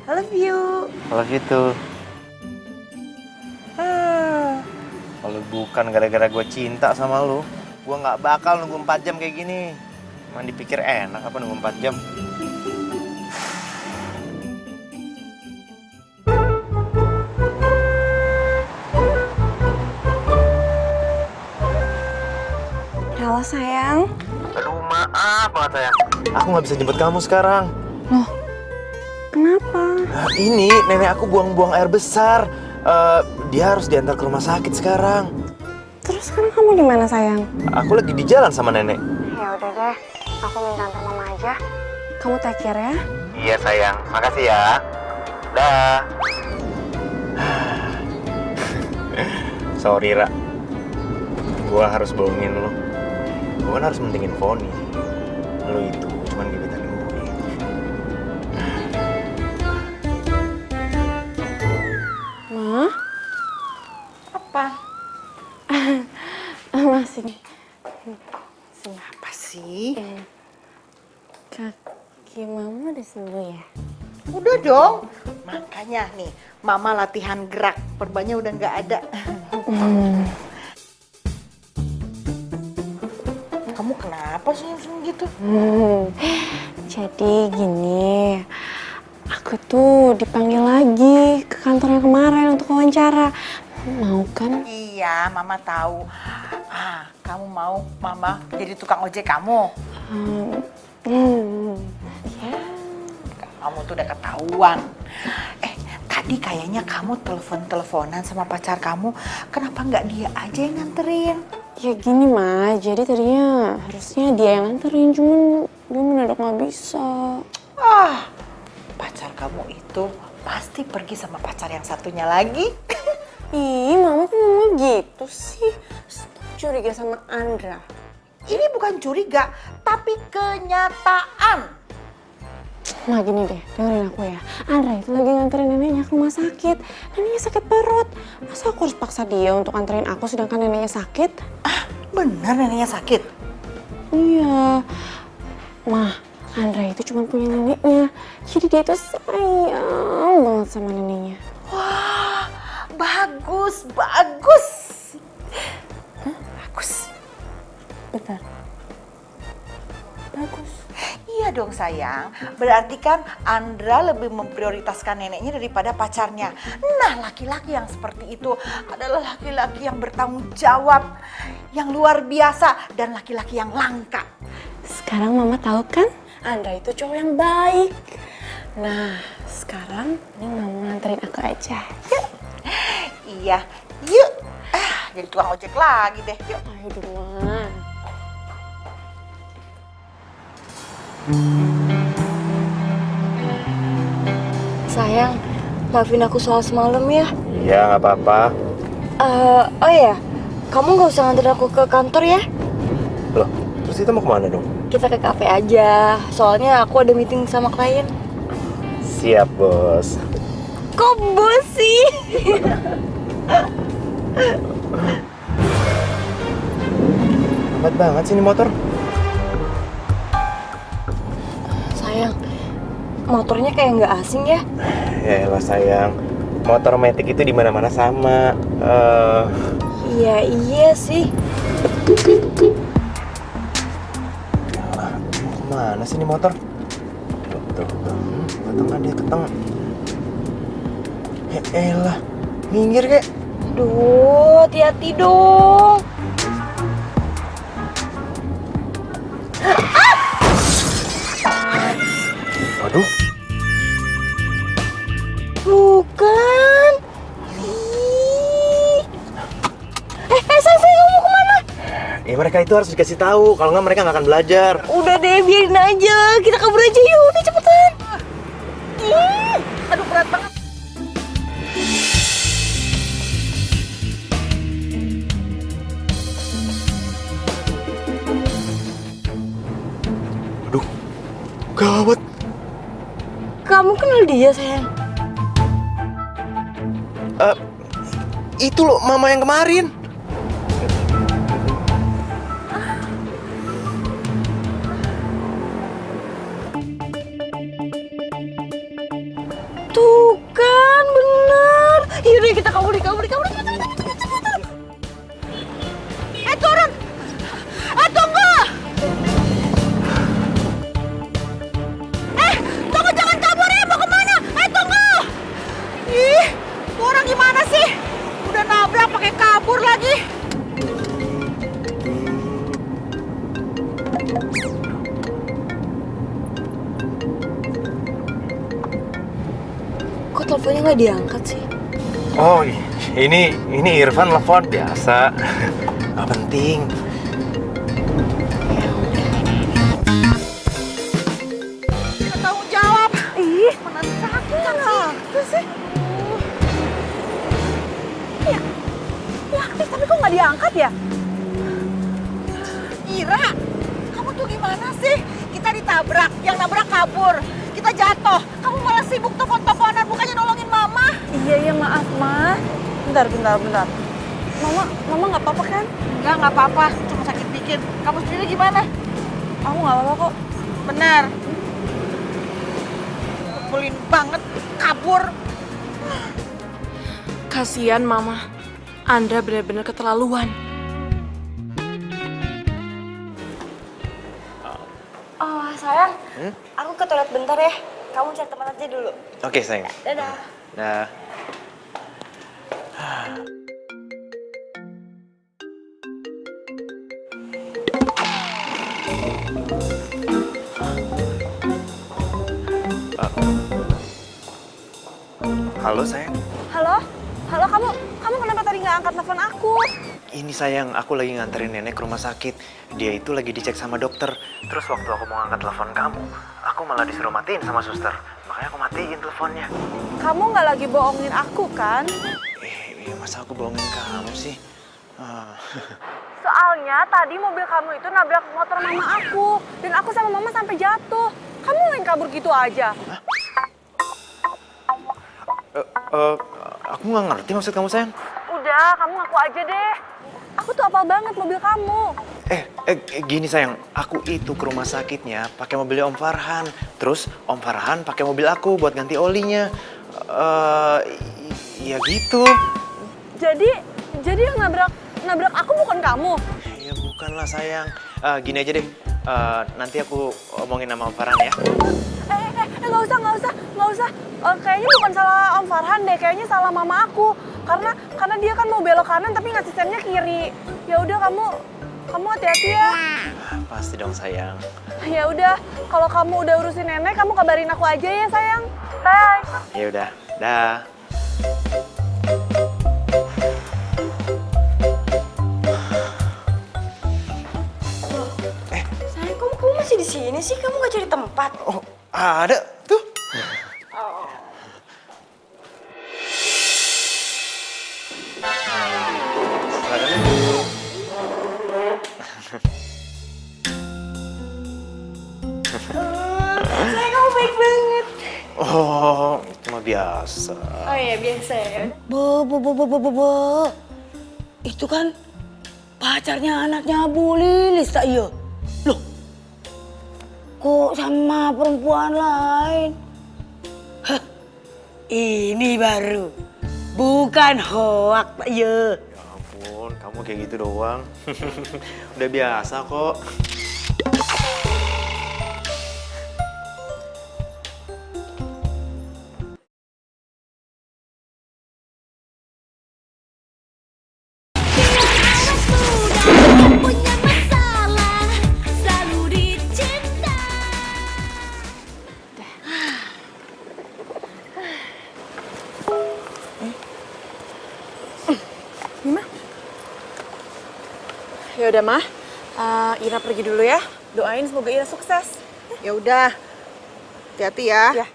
I love you. Kalau gitu. Kalau bukan gara-gara gue cinta sama lu, gue nggak bakal nunggu 4 jam kayak gini. Emang dipikir enak apa nunggu 4 jam? Halo sayang. Aduh maaf banget sayang. Aku nggak bisa jemput kamu sekarang. Loh, kenapa? Ini nenek aku buang-buang air besar. Dia harus diantar ke rumah sakit sekarang. Terus sekarang kamu di mana sayang? Aku lagi di jalan sama nenek. Ya udah deh, aku minta antar mama aja. Kamu take care ya. Iya sayang, makasih ya. Dah. Sorry Ra, gua harus bohongin lo. Gua kan harus mentingin Foni. Lo itu cuman gebetan gue. Ma? Apa? Masih. Apa sih? Kaki mama udah sembuh ya? Udah dong. Makanya nih, mama latihan gerak. Perbannya udah nggak ada. Kamu kenapa senyum-senyum gitu? Jadi gini, aku tuh dipanggil lagi ke kantornya kemarin untuk wawancara. Mau kan? Iya, mama tahu. Kamu mau mama jadi tukang ojek kamu? Ya. Kamu tuh udah ketahuan. Tadi kayaknya kamu telepon-teleponan sama pacar kamu. Kenapa nggak dia aja yang nganterin? Ya gini Ma, jadi tadinya harusnya dia yang nganterin, cuman dia mendadak nggak bisa. Pacar kamu itu pasti pergi sama pacar yang satunya lagi. Ih, mama kok ngomong gitu sih? Stop curiga sama Andra. Ini bukan curiga, tapi kenyataan. Nah gini deh, dengerin aku ya. Andra itu lagi nganterin neneknya ke rumah sakit. Neneknya sakit perut. Masa aku harus paksa dia untuk anterin aku sedangkan neneknya sakit? Bener neneknya sakit? Iya. Mah, Andra itu cuma punya neneknya. Jadi dia itu sayang banget sama neneknya. Wah, bagus. Bagus. Bentar. Bagus. Iya dong sayang, berarti kan Andra lebih memprioritaskan neneknya daripada pacarnya. Nah, laki-laki yang seperti itu adalah laki-laki yang bertanggung jawab, yang luar biasa, dan laki-laki yang langka. Sekarang mama tahu kan? Andra itu cowok yang baik. Nah, sekarang ini mama nganterin aku aja. Yuk. Iya, yuk. Jadi tukang ojek lagi deh, yuk. Ayo duluan. Sayang, maafin aku soal semalam ya. Iya nggak apa-apa. Oh ya, kamu nggak usah nganter aku ke kantor ya. Loh, terus kita mau kemana dong? Kita ke kafe aja, soalnya aku ada meeting sama klien. Siap bos. Kok bos sih? Lambat banget sih ini motor. Sayang, motornya kayak nggak asing ya. Ya elah sayang, motor metik itu di mana-mana sama. Iya sih. Mau kemana sih ini motor? Tuh, ke tengah dia ke tengah. Elah, minggir kek. Duh, hati-hati dong. Waduh, Bukan. Ih. Sayang, kamu mau kemana? ya mereka itu harus dikasih tahu, kalau nggak mereka nggak akan belajar. Udah deh, biarin aja. Kita kabur aja yuk, udah cepetan. Aduh berat banget. Aduh, gawat. Kamu kenal dia, sayang? Itu loh mama yang kemarin. Tuh kan, bener. Yaudah kita kabur. Turun! Tunggu! Tunggu, jangan kabur ya, mau kemana? Tunggu! Ih, orang gimana sih? Udah nabrak pakai kabur lagi. Kok teleponnya nggak diangkat sih? Oh, ini Irfan telepon biasa. Gak penting. Kita tanggung jawab. Ih, mana sakit lah. Itu sih. Ya, aktif tapi kok nggak diangkat ya? Ira, kamu tuh gimana sih? Kita ditabrak, yang nabrak kabur. Kita jatuh, kamu malah sibuk telepon-teleponan, bukannya nolongin mama. Iya, maaf, Ma. Bentar. Mama nggak apa-apa kan? Nggak apa-apa, cuma sakit dikit. Kamu sendiri gimana? Aku nggak apa-apa kok. Benar. Nyebelin banget, kabur. Kasian Mama. Andra benar-benar keterlaluan. Oh, sayang. Aku ke toilet bentar ya. Kamu cari tempat aja dulu. Oke, sayang. Dadah. Nah, halo sayang. Halo, kamu kenapa tadi nggak angkat telepon aku? Ini sayang, aku lagi nganterin nenek ke rumah sakit. Dia itu lagi dicek sama dokter. Terus waktu aku mau angkat telepon kamu, aku malah disuruh matiin sama suster. Makanya aku matiin teleponnya. Kamu nggak lagi bohongin aku kan? Masa aku bohongin kamu sih? Soalnya tadi mobil kamu itu nabrak motor mama aku. Dan aku sama mama sampai jatuh. Kamu main kabur gitu aja. Aku nggak ngerti maksud kamu sayang. Udah, kamu ngaku aja deh. Aku tuh apal banget mobil kamu. Gini sayang, aku itu ke rumah sakitnya pakai mobilnya Om Farhan. Terus Om Farhan pakai mobil aku buat ganti olinya. Ya gitu. Jadi yang nabrak aku bukan kamu. Ya bukan lah sayang. Gini aja deh. Nanti aku omongin sama Om Farhan ya. Nggak usah. Kayaknya bukan salah Om Farhan deh, kayaknya salah mama aku. Karena dia kan mau belok kanan tapi ngasih sennya kiri. Ya udah kamu hati-hati ya. Pasti dong sayang. Ya udah, kalau kamu udah urusin nenek, kamu kabarin aku aja ya sayang. Bye. Ya udah, dah. Sayang, kamu masih di sini sih? Kamu nggak cari tempat? Oh, ada tuh. Silakan dulu. Sayang, kamu baik banget. Oh, itu mah biasa. Oh iya, biasa ya. Bo. Itu kan pacarnya anaknya Bu Lilis tak iya? Loh, kok sama perempuan lain? Hah, ini baru. Bukan hoak tak iya? Ya ampun, kamu kayak gitu doang. Udah biasa kok. Ya udah mah, Ira pergi dulu ya. Doain semoga Ira sukses. Ya udah. Hati-hati ya. Ya.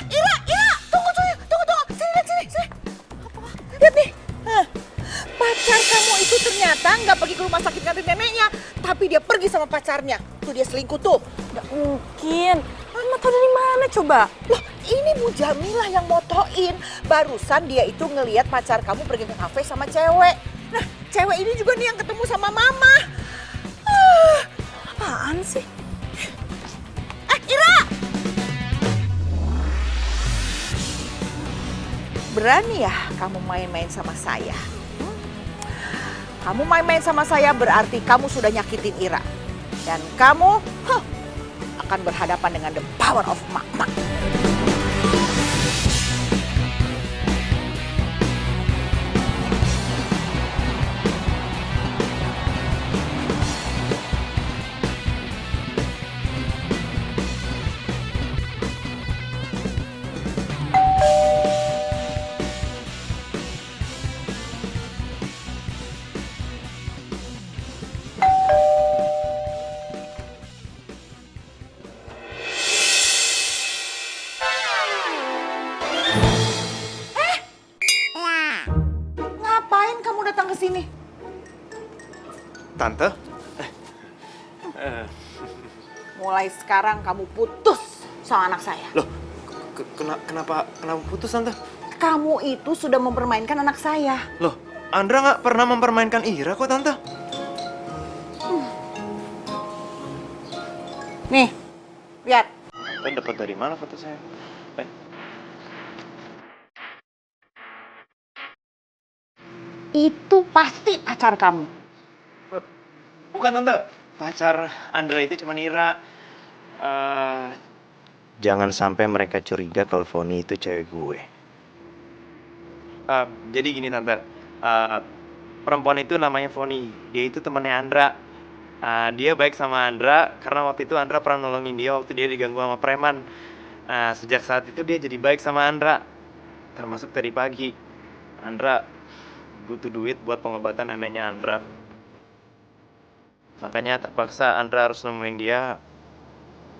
Ira, tunggu. Sini. Lihat nih. Pacar kamu itu ternyata nggak pergi ke rumah sakit kantin neneknya, tapi dia pergi sama pacarnya. Tuh dia selingkuh tuh. Gak mungkin. Mama tau dari mana coba? Loh, ini Bu Jamilah yang motoin. Barusan dia itu ngelihat pacar kamu pergi ke kafe sama cewek. Nah, cewek ini juga nih yang ketemu sama Mama. Apaan sih? Ira! Berani ya kamu main-main sama saya? Kamu main-main sama saya berarti kamu sudah nyakitin Ira. Dan kamu akan berhadapan dengan the power of Mama. Ngapain kamu datang ke sini? Tante? Mulai sekarang kamu putus sama anak saya. Loh, kenapa putus Tante? Kamu itu sudah mempermainkan anak saya. Loh, Andra nggak pernah mempermainkan Ira kok Tante. Nih, lihat. Tante dapat dari mana foto saya? Itu pasti pacar kamu. Bukan Tante. Pacar Andra itu cuma Ira. Jangan sampai mereka curiga kalau Foni itu cewek gue. Jadi gini Tante. Perempuan itu namanya Foni. Dia itu temannya Andra. Dia baik sama Andra karena waktu itu Andra pernah nolongin dia waktu dia diganggu sama preman. Sejak saat itu dia jadi baik sama Andra. Termasuk tadi pagi. Andra butuh duit buat pengobatan neneknya Andra. Makanya terpaksa Andra harus nemuin dia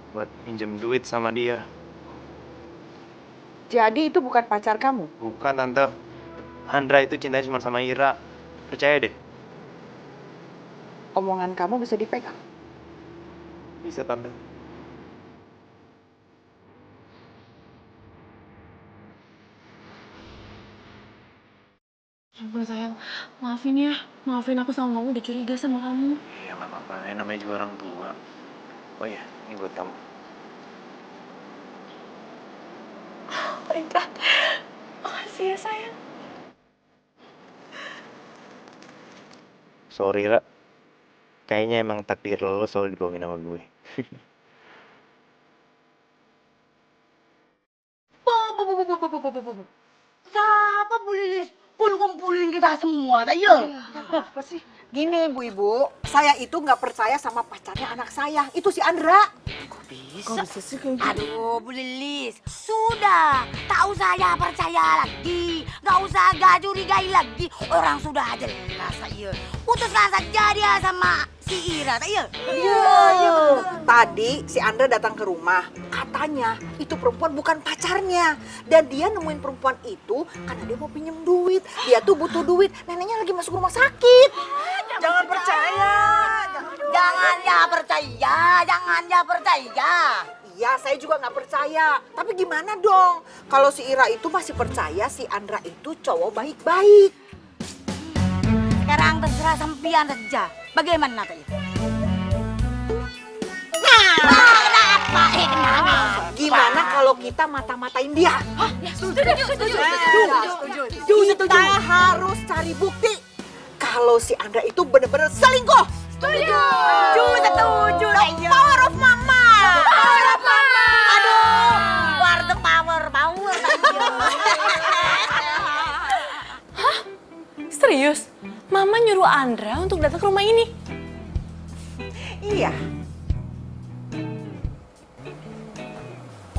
buat pinjem duit sama dia. Jadi itu bukan pacar kamu? Bukan Tante. Andra itu cintanya cuma sama Ira. Percaya deh. Omongan kamu bisa dipegang. Bisa Tante. Ampun sayang, maafin ya. Maafin aku sama kamu udah curiga sama kamu. Iya nggak apa-apa, namanya juga orang tua. Oh iya, ini buat kamu. Oh my God. Makasih ya sayang. Sorry Ra. Kayaknya emang takdir lo selalu dibohongin sama gue. Siapa boleh kumpulin kita semua, tak ya? Apa sih? Gini Bu Ibu, saya itu nggak percaya sama pacarnya anak saya. Itu si Andra. Bisa sih kayak gitu? Aduh, Bu Lilis. Sudah, tak usah ya percaya lagi. Nggak usah agak curigai lagi. Orang sudah jelas, tak ya? Putuskan saja dia sama si Ira, tak ya? Iya. Tadi si Andra datang ke rumah. Katanya itu perempuan bukan pacarnya. Dan dia nemuin perempuan itu karena dia mau pinjem duit. Dia tuh butuh duit. Neneknya lagi masuk rumah sakit. Jangan percaya. Jangan ya percaya. Iya, saya juga nggak percaya. Tapi gimana dong? Kalau si Ira itu masih percaya si Andra itu cowok baik-baik. Sekarang terserah sampian saja. Bagaimana tadi? Kenapa? Kenapa? Gimana kalau kita mata-matain dia? Hah? Setuju. Kita harus cari bukti kalau si Andra itu benar-benar selingkuh. Setuju. The power of mama. Aduh, war the power. Serius? Mama nyuruh Andra untuk datang ke rumah ini? Iya.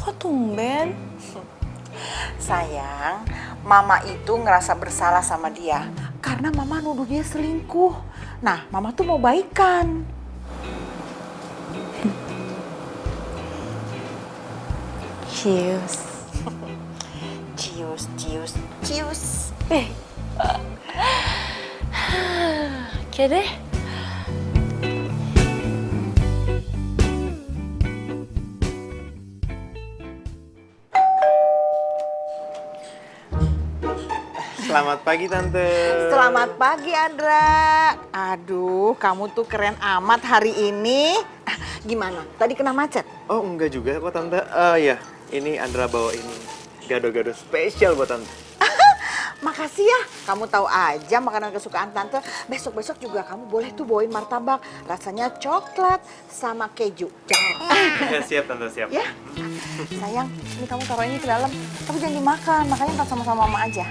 Kok tumben? Sayang, mama itu ngerasa bersalah sama dia karena mama nuduh dia selingkuh. Nah, mama tuh mau baikan. Cius. Cius. Oke deh. Selamat pagi Tante. Selamat pagi, Andra. Aduh, kamu tuh keren amat hari ini. Gimana? Tadi kena macet? Oh enggak juga kok Tante. Ya, ini Andra bawa ini gado-gado spesial buat Tante. Makasih ya, kamu tahu aja makanan kesukaan Tante. Besok-besok juga kamu boleh tuh bawain martabak. Rasanya coklat sama keju. Jangan. Siap Tante, siap. Ya, sayang, ini kamu taruh ini ke dalam. Tapi jangan dimakan, makanya kan sama-sama mama aja.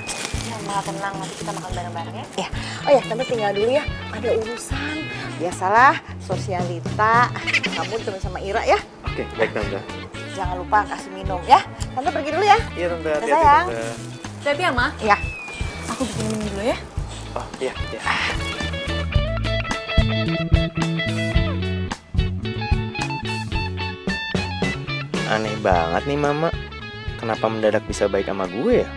Ya, malah tenang, nanti kita makan bareng-bareng ya. Ya, oh ya, Tante tinggal dulu ya. Ada urusan. Biasalah, sosialita. Kamu temen sama Ira ya. Oke, baik Tante. Jangan lupa kasih minum ya. Tante pergi dulu ya. Iya Tante, hati-hati Sayang. Tante. Hati-hati ya, Ma. Ya. Aku bikin minum dulu ya. Oh iya. Aneh banget nih Mama. Kenapa mendadak bisa baik sama gue ya?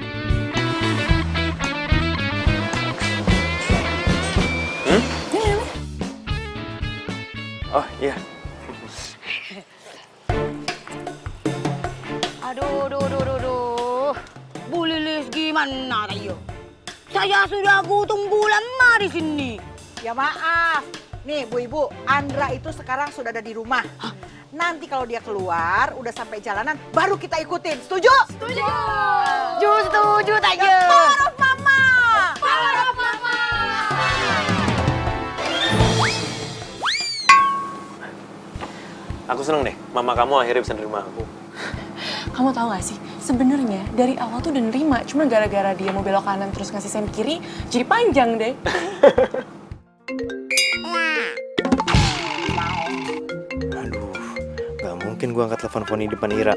Oh iya. Aduh. Bu Lilis gimana tayo? Saya sudah gutung lama di sini. Ya maaf. Nih Bu Ibu, Andra itu sekarang sudah ada di rumah. Nanti kalau dia keluar, udah sampai jalanan, baru kita ikutin. Setuju? Setuju tayo. Power of Mama. Aku seneng deh, Mama kamu akhirnya bisa nerima aku. Kamu tahu gak sih, sebenarnya dari awal tuh udah nerima, cuma gara-gara dia mau belok kanan terus ngasih sen kiri, jadi panjang deh. Aduh, gak mungkin gua angkat telepon Foni depan Ira.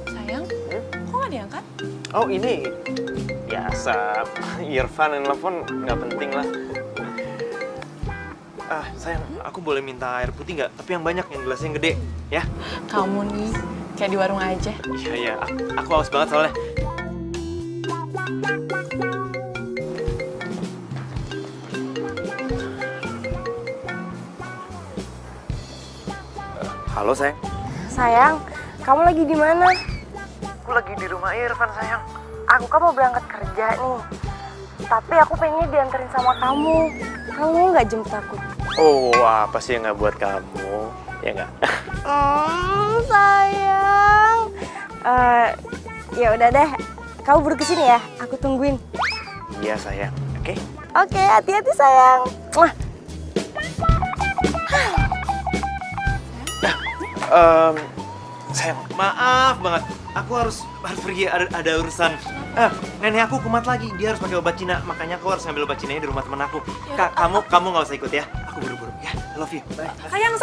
Sayang, kok gak diangkat? Oh ini, biasa, Irfan yang telepon gak penting lah. Sayang, aku boleh minta air putih nggak? Tapi yang banyak, yang gelasnya yang gede, ya? Kamu nih, kayak di warung aja. Iya, aku haus banget soalnya. Halo sayang. Sayang, kamu lagi di mana? Aku lagi di rumah Irfan sayang. Aku kan mau berangkat kerja nih. Tapi aku pengen dianterin sama kamu. Kamu mau nggak jemput aku? Oh, apa sih yang nggak buat kamu? Ya nggak? Sayang. Ya udah deh. Kamu buru kesini ya. Aku tungguin. Iya sayang. Oke. Oke, hati-hati sayang. Mwah. Sayang, maaf banget. Aku harus pergi, ada urusan. Nenek aku kumat lagi, dia harus pakai obat Cina. Makanya aku harus ngambil obat Cinanya di rumah temen aku. Kamu nggak usah ikut ya. Aku buru-buru ya. Love you. Bye. Sayang.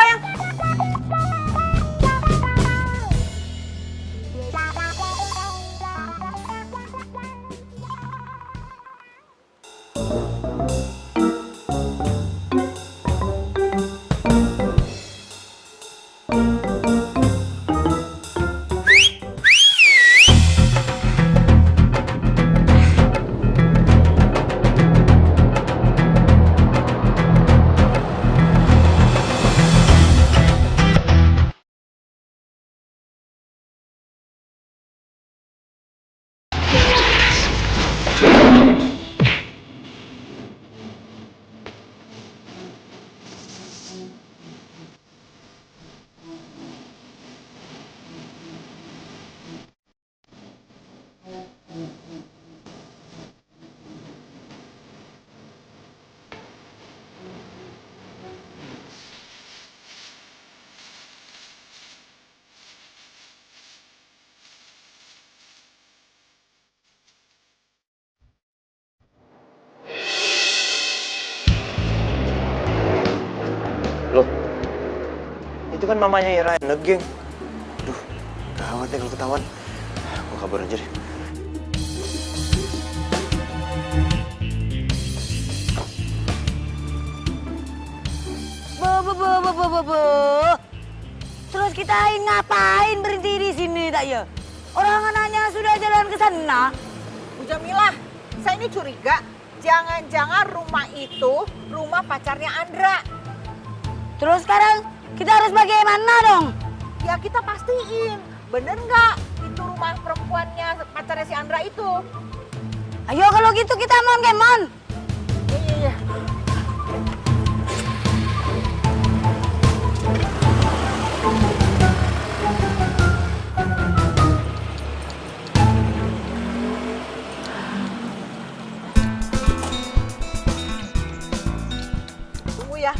Loh? Itu kan mamanya Ira yang ngegeng. Duh, gawat ya kalau ketahuan. Gue kabur aja deh. Terus kita ngapain berhenti di sini tak ya? Orang anaknya sudah jalan ke sana. Bu Jamilah, saya ini curiga. Jangan-jangan rumah itu rumah pacarnya Andra. Terus sekarang kita harus bagaimana dong? Ya kita pastiin, bener nggak itu rumah perempuannya pacarnya si Andra itu? Ayo kalau gitu kita mon kemon. Iya. Tunggu ya.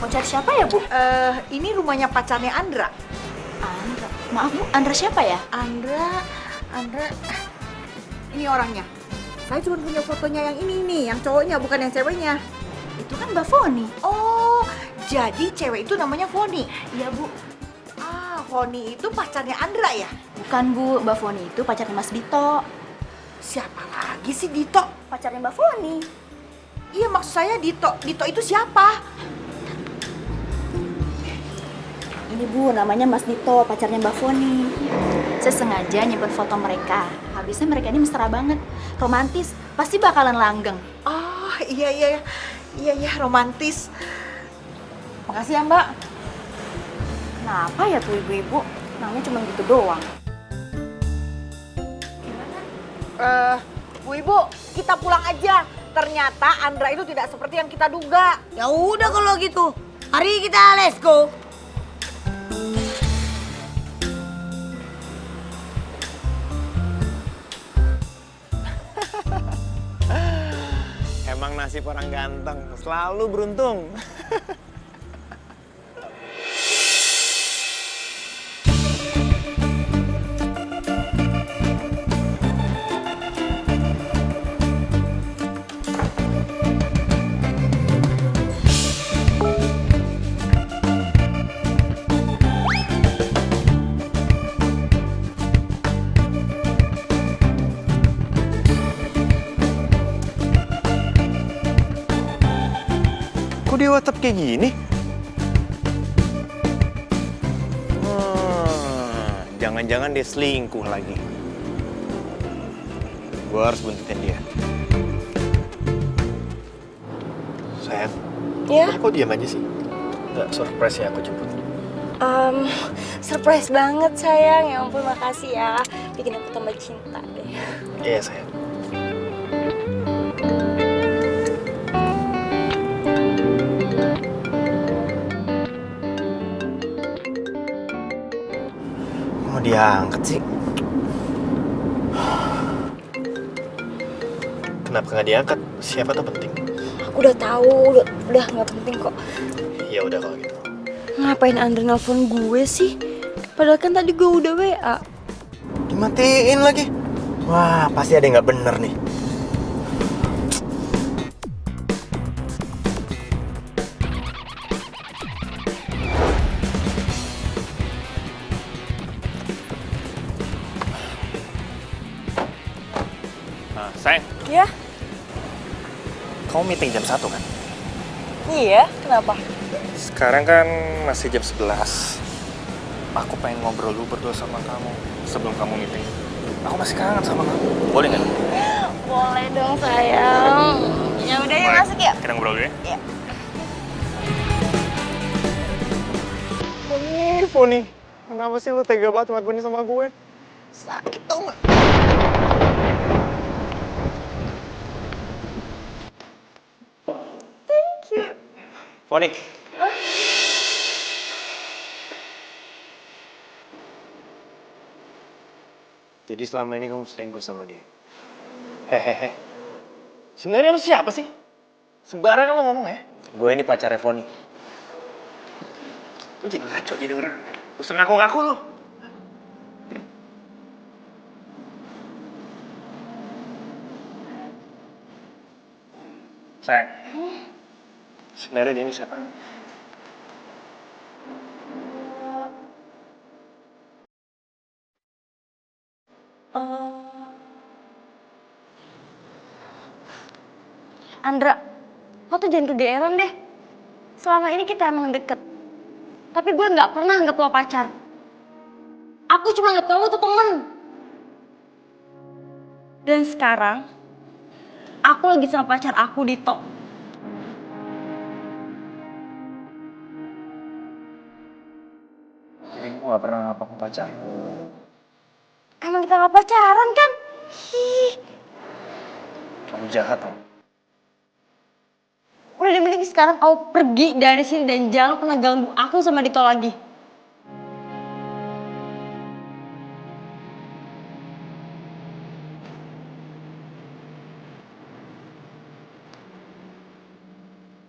Mau cari siapa ya, Bu? Ini rumahnya pacarnya Andra. Andra. Maaf, Bu. Andra siapa ya? Andra, ini orangnya. Saya cuma punya fotonya yang ini nih, yang cowoknya bukan yang ceweknya. Itu kan Mbak Foni. Oh, jadi cewek itu namanya Foni. Iya, Bu. Ah, Foni itu pacarnya Andra ya? Bukan, Bu. Mbak Foni itu pacarnya Mas Dito. Siapa lagi sih Dito? Pacarnya Mbak Foni. Iya, maksud saya Dito. Dito itu siapa? Ini, Bu, namanya Mas Dito, pacarnya Mbak Foni. Saya sengaja nyimpen foto mereka. Habisnya mereka ini mesra banget. Romantis. Pasti bakalan langgeng. Oh, iya, romantis. Makasih ya, Mbak. Kenapa ya tuh ibu-ibu? Namanya cuma gitu doang. Bu Ibu, kita pulang aja. Ternyata Andra itu tidak seperti yang kita duga. Ya udah kalau gitu. Mari kita let's go. Emang nasib orang ganteng, selalu beruntung. Kok dia WhatsApp kayak gini? Jangan-jangan dia selingkuh lagi. Gua harus buntutin dia. Sayang, Ya, Kok diam aja sih? Nggak surprise ya aku jemput. surprise banget sayang. Ya ampun, makasih ya. Bikin aku tambah cinta deh. Iya sayang. Mau diangkat sih? Kenapa nggak diangkat? Siapa tuh penting? Aku udah tahu, udah nggak penting kok. Ya udah kalau gitu. Ngapain Andre nelfon gue sih? Padahal kan tadi gue udah WA. Dimatiin lagi. Wah, pasti ada yang nggak bener nih. Nah, sayang, Ya? kamu meeting jam 1 kan? Iya, kenapa? Sekarang kan masih jam 11. Aku pengen ngobrol dulu berdua sama kamu sebelum kamu meeting. Aku masih kangen sama kamu. Boleh nggak? Boleh dong sayang. Ya udah ya, masuk ya. Kita ngobrol dulu ya? Iya. Foni, kenapa sih lu tega banget ngelakuin ini sama gue? Sakit tau nggak? Thank you. Foni. Jadi selama ini kamu selingkuh sama dia? Hehehe. Sebenarnya lu siapa sih? Sembarangan lu ngomong ya? Gue ini pacarnya Foni. Lu jadi ngaco jadi orang. Lu ngaku-ngaku lu. Sayang. Sebenarnya dia ini siapa? Andra, lo tuh jangan kegeeran deh. Selama ini kita emang deket. Tapi gue nggak pernah anggap lo pacar. Aku cuma anggap kamu tuh temen. Dan sekarang, aku lagi sama pacar aku, Dito. Jadi gue gak pernah ngapa aku pacar. Emang kita nggak pacaran kan? Ih, Kamu jahat tau. udah deh, mending sekarang kau pergi dari sini dan jangan pernah ganggu aku sama Dito lagi.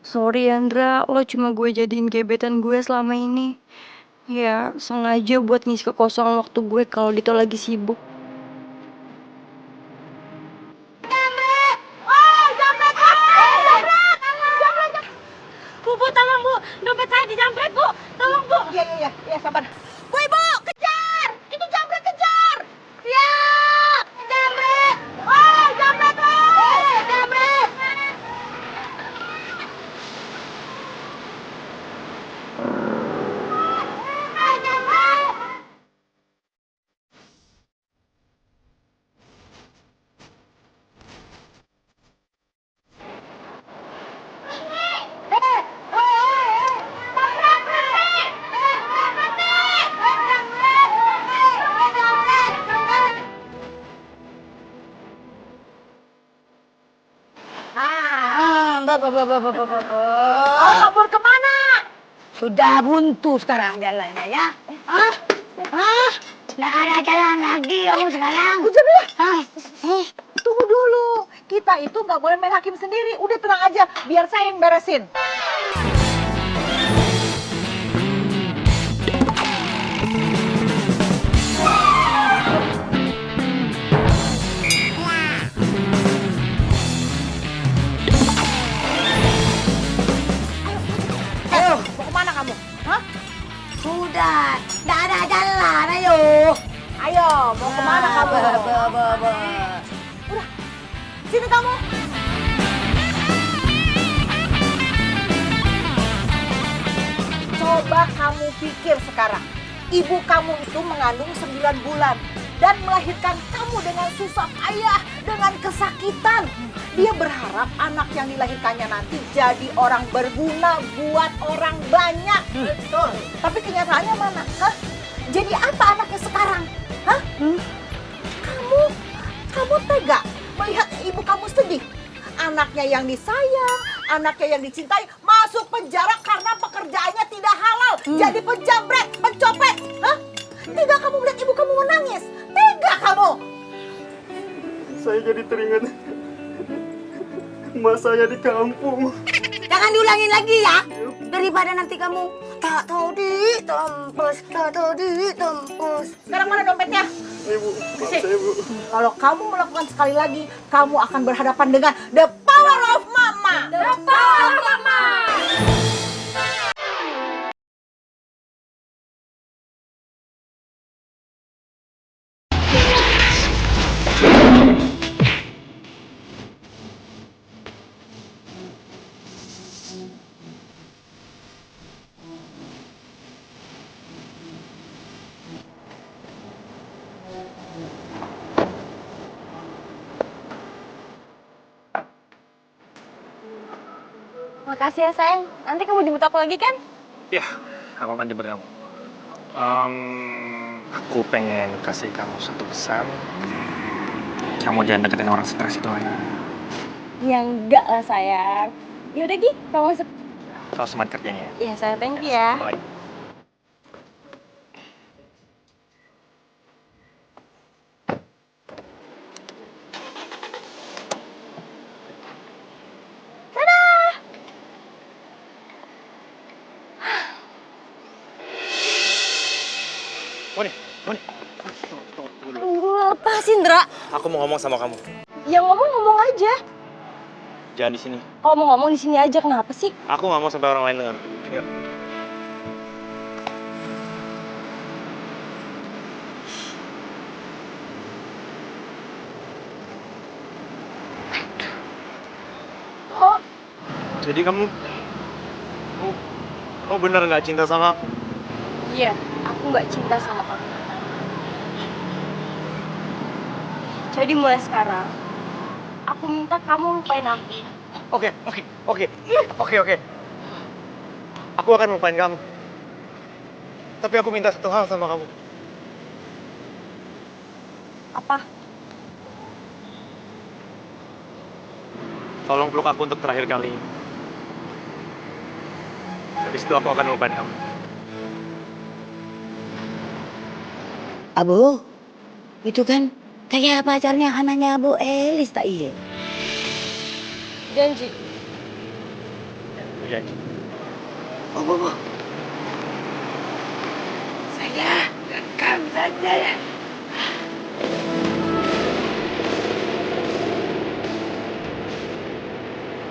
Sorry Andra, lo cuma gue jadiin gebetan gue selama ini. Ya, sengaja buat ngisi kekosongan waktu gue kalau Dito lagi sibuk. Bu, tolong bu, dompet saya dijamret bu, tolong bu. Iya, sabar. Bu, ibu, kejar! Itu jambret, kejar! Ya, jambret! Oh, jambret, oh, jambret! Kabur kemana? Sudah buntu sekarang jalannya ya. Hah? Nggak ada jalan lagi kamu sekarang. Tunggu dulu. Kita itu nggak boleh main hakim sendiri. Udah tenang aja, biar saya yang beresin. Ayo, mau kemana kamu? Hah? Sudah, nggak ada jalan, ayo. Ayo, mau kemana kamu? Udah, sini kamu. Coba kamu pikir sekarang. Ibu kamu itu mengandung 9 bulan dan melahirkan kamu dengan susah payah, dengan kesakitan. Dia berharap anak yang dilahirkannya nanti jadi orang berguna buat orang banyak. Betul. Tapi kenyataannya mana? Hah? Jadi apa anaknya sekarang? Hah? Kamu tega melihat ibu kamu sedih? Anaknya yang disayang, anaknya yang dicintai masuk penjara karena pekerjaannya tidak halal. Jadi penjamret, pencopet. Hah? Tega kamu melihat ibu kamu menangis? Tega kamu? Saya jadi teringat emak saya di kampung. Jangan diulangin lagi ya. Daripada nanti kamu tak tahu ditempus, tak tahu ditempus. Sekarang mana dompetnya? Ibu, maaf saya bu. Kalau kamu melakukan sekali lagi, kamu akan berhadapan dengan the power of mama. The power of mama. Makasih ya sayang, nanti kamu jemput aku lagi kan? Ya, aku akan jemput kamu. Aku pengen kasih kamu satu pesan. Kamu jangan deketin orang stres itu lagi. Ya enggak lah sayang. Yaudah Gi, kamu masuk. Kau semangat kerjanya ya. Iya sayang, thank you ya. Bye. Boni. Lepasin, Dra. Aku mau ngomong sama kamu. Ya ngomong-ngomong aja. Jangan di sini. Kalau mau ngomong di sini aja, kenapa sih? Aku nggak mau sampai orang lain dengar. Yuk. Jadi kamu bener nggak cinta sama aku? Iya, aku nggak cinta sama kamu. Jadi mulai sekarang, aku minta kamu lupain aku. Oke. Aku akan lupain kamu. Tapi aku minta satu hal sama kamu. Apa? Tolong peluk aku untuk terakhir kali ini. Habis itu aku akan lupain kamu. Abu, itu kan kayak pacarnya anaknya Bu Elis tak iya? Janji. Oke. Oh, Bu. Saya rekam saja ya.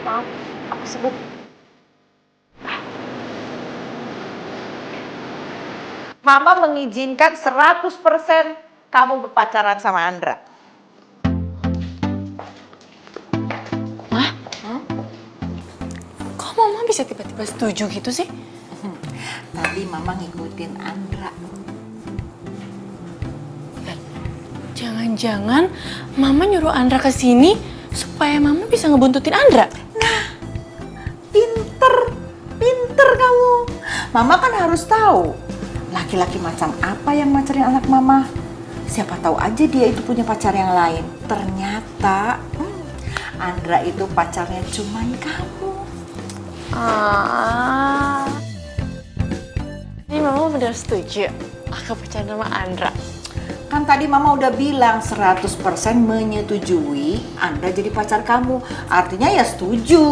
Maaf, aku sebut. Mama mengizinkan 100% kamu berpacaran sama Andra. Kok mama bisa tiba-tiba setuju gitu sih? Tadi mama ngikutin Andra. Jangan-jangan mama nyuruh Andra ke sini supaya mama bisa ngebuntutin Andra. Pinter kamu. Mama kan harus tahu laki-laki macam apa yang macarin anak mama. Siapa tahu aja dia itu punya pacar yang lain. Ternyata Andra itu pacarnya cuman kamu. Ini mama benar setuju aku pacaran sama Andra. Kan tadi mama udah bilang 100% menyetujui Andra jadi pacar kamu. Artinya ya setuju.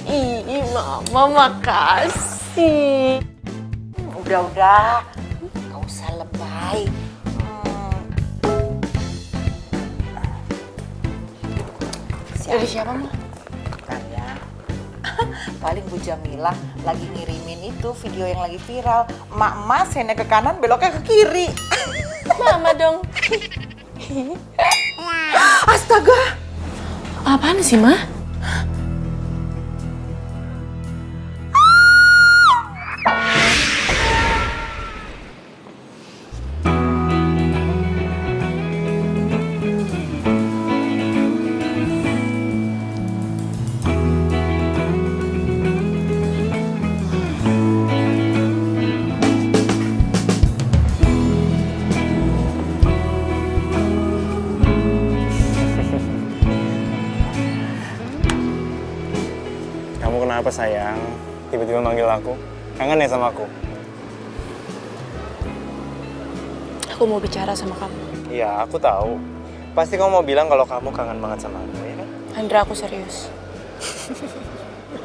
Ih, mama makasih. Udah. Gak usah lebay. Dari siapa, Ma? Bentar ya. Paling Bu Jamilah lagi ngirimin itu video yang lagi viral. Emak-emak sennya ke kanan, beloknya ke kiri. Mama dong. Astaga! Apaan sih, Ma? Kamu kenapa sayang? Tiba-tiba manggil aku? Kangen ya sama aku? Aku mau bicara sama kamu. Iya, aku tahu. Pasti kamu mau bilang kalau kamu kangen banget sama aku, ya kan? Andra, aku serius.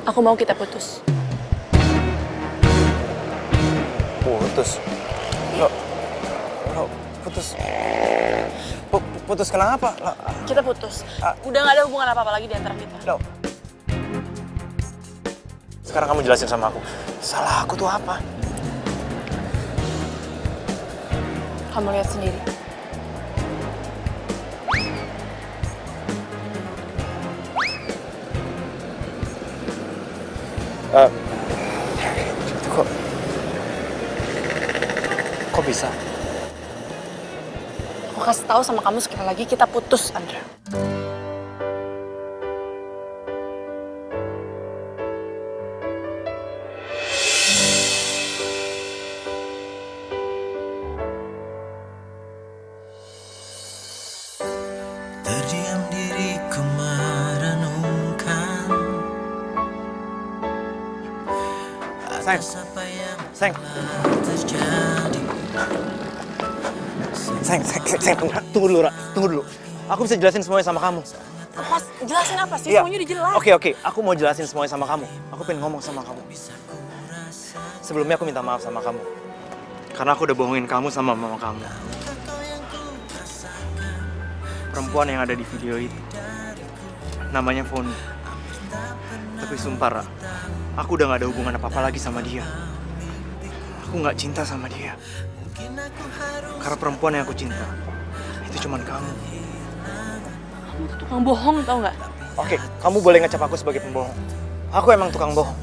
Aku mau kita putus. Putus? Lo putus? Putus kenapa? Kita putus. Udah gak ada hubungan apa-apa lagi di antara kita. Lo. Sekarang kamu jelasin sama aku. Salah aku tuh apa? Kamu lihat sendiri. Kok bisa? Aku kasih tahu sama kamu sekali lagi, kita putus, Andra. Terdiam diriku merenungkan atas apa yang telah terjadi. Sayang, tunggu dulu, Ra. Tunggu dulu. Aku bisa jelasin semuanya sama kamu. Apa? Jelasin apa sih? Iya. Semuanya udah jelas. Oke. Aku mau jelasin semuanya sama kamu. Aku pengen ngomong sama kamu. Sebelumnya aku minta maaf sama kamu. Karena aku udah bohongin kamu sama mama kamu. Perempuan yang ada di video itu namanya Foni. Tapi sumpah, Ra, aku udah gak ada hubungan apa-apa lagi sama dia. Aku gak cinta sama dia. Karena perempuan yang aku cinta, itu cuman kamu. Kamu tuh tukang bohong tau gak? Oke, kamu boleh ngecap aku sebagai pembohong. Aku emang tukang bohong.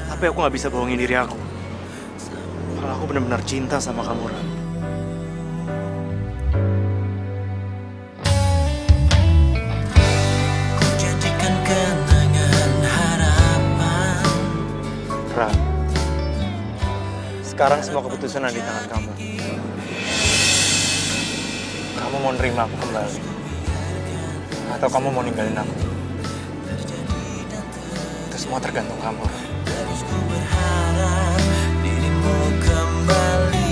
Tapi aku gak bisa bohongin diri aku. Kalau aku benar-benar cinta sama kamu, Ra. Jadikan kenangan harapan. Ra, sekarang semua keputusan ada di tangan kamu. Kamu mau nerima aku kembali? Atau kamu mau ninggalin aku? Itu semua tergantung kamu, Ra. Terus ku berharap dirimu kembali.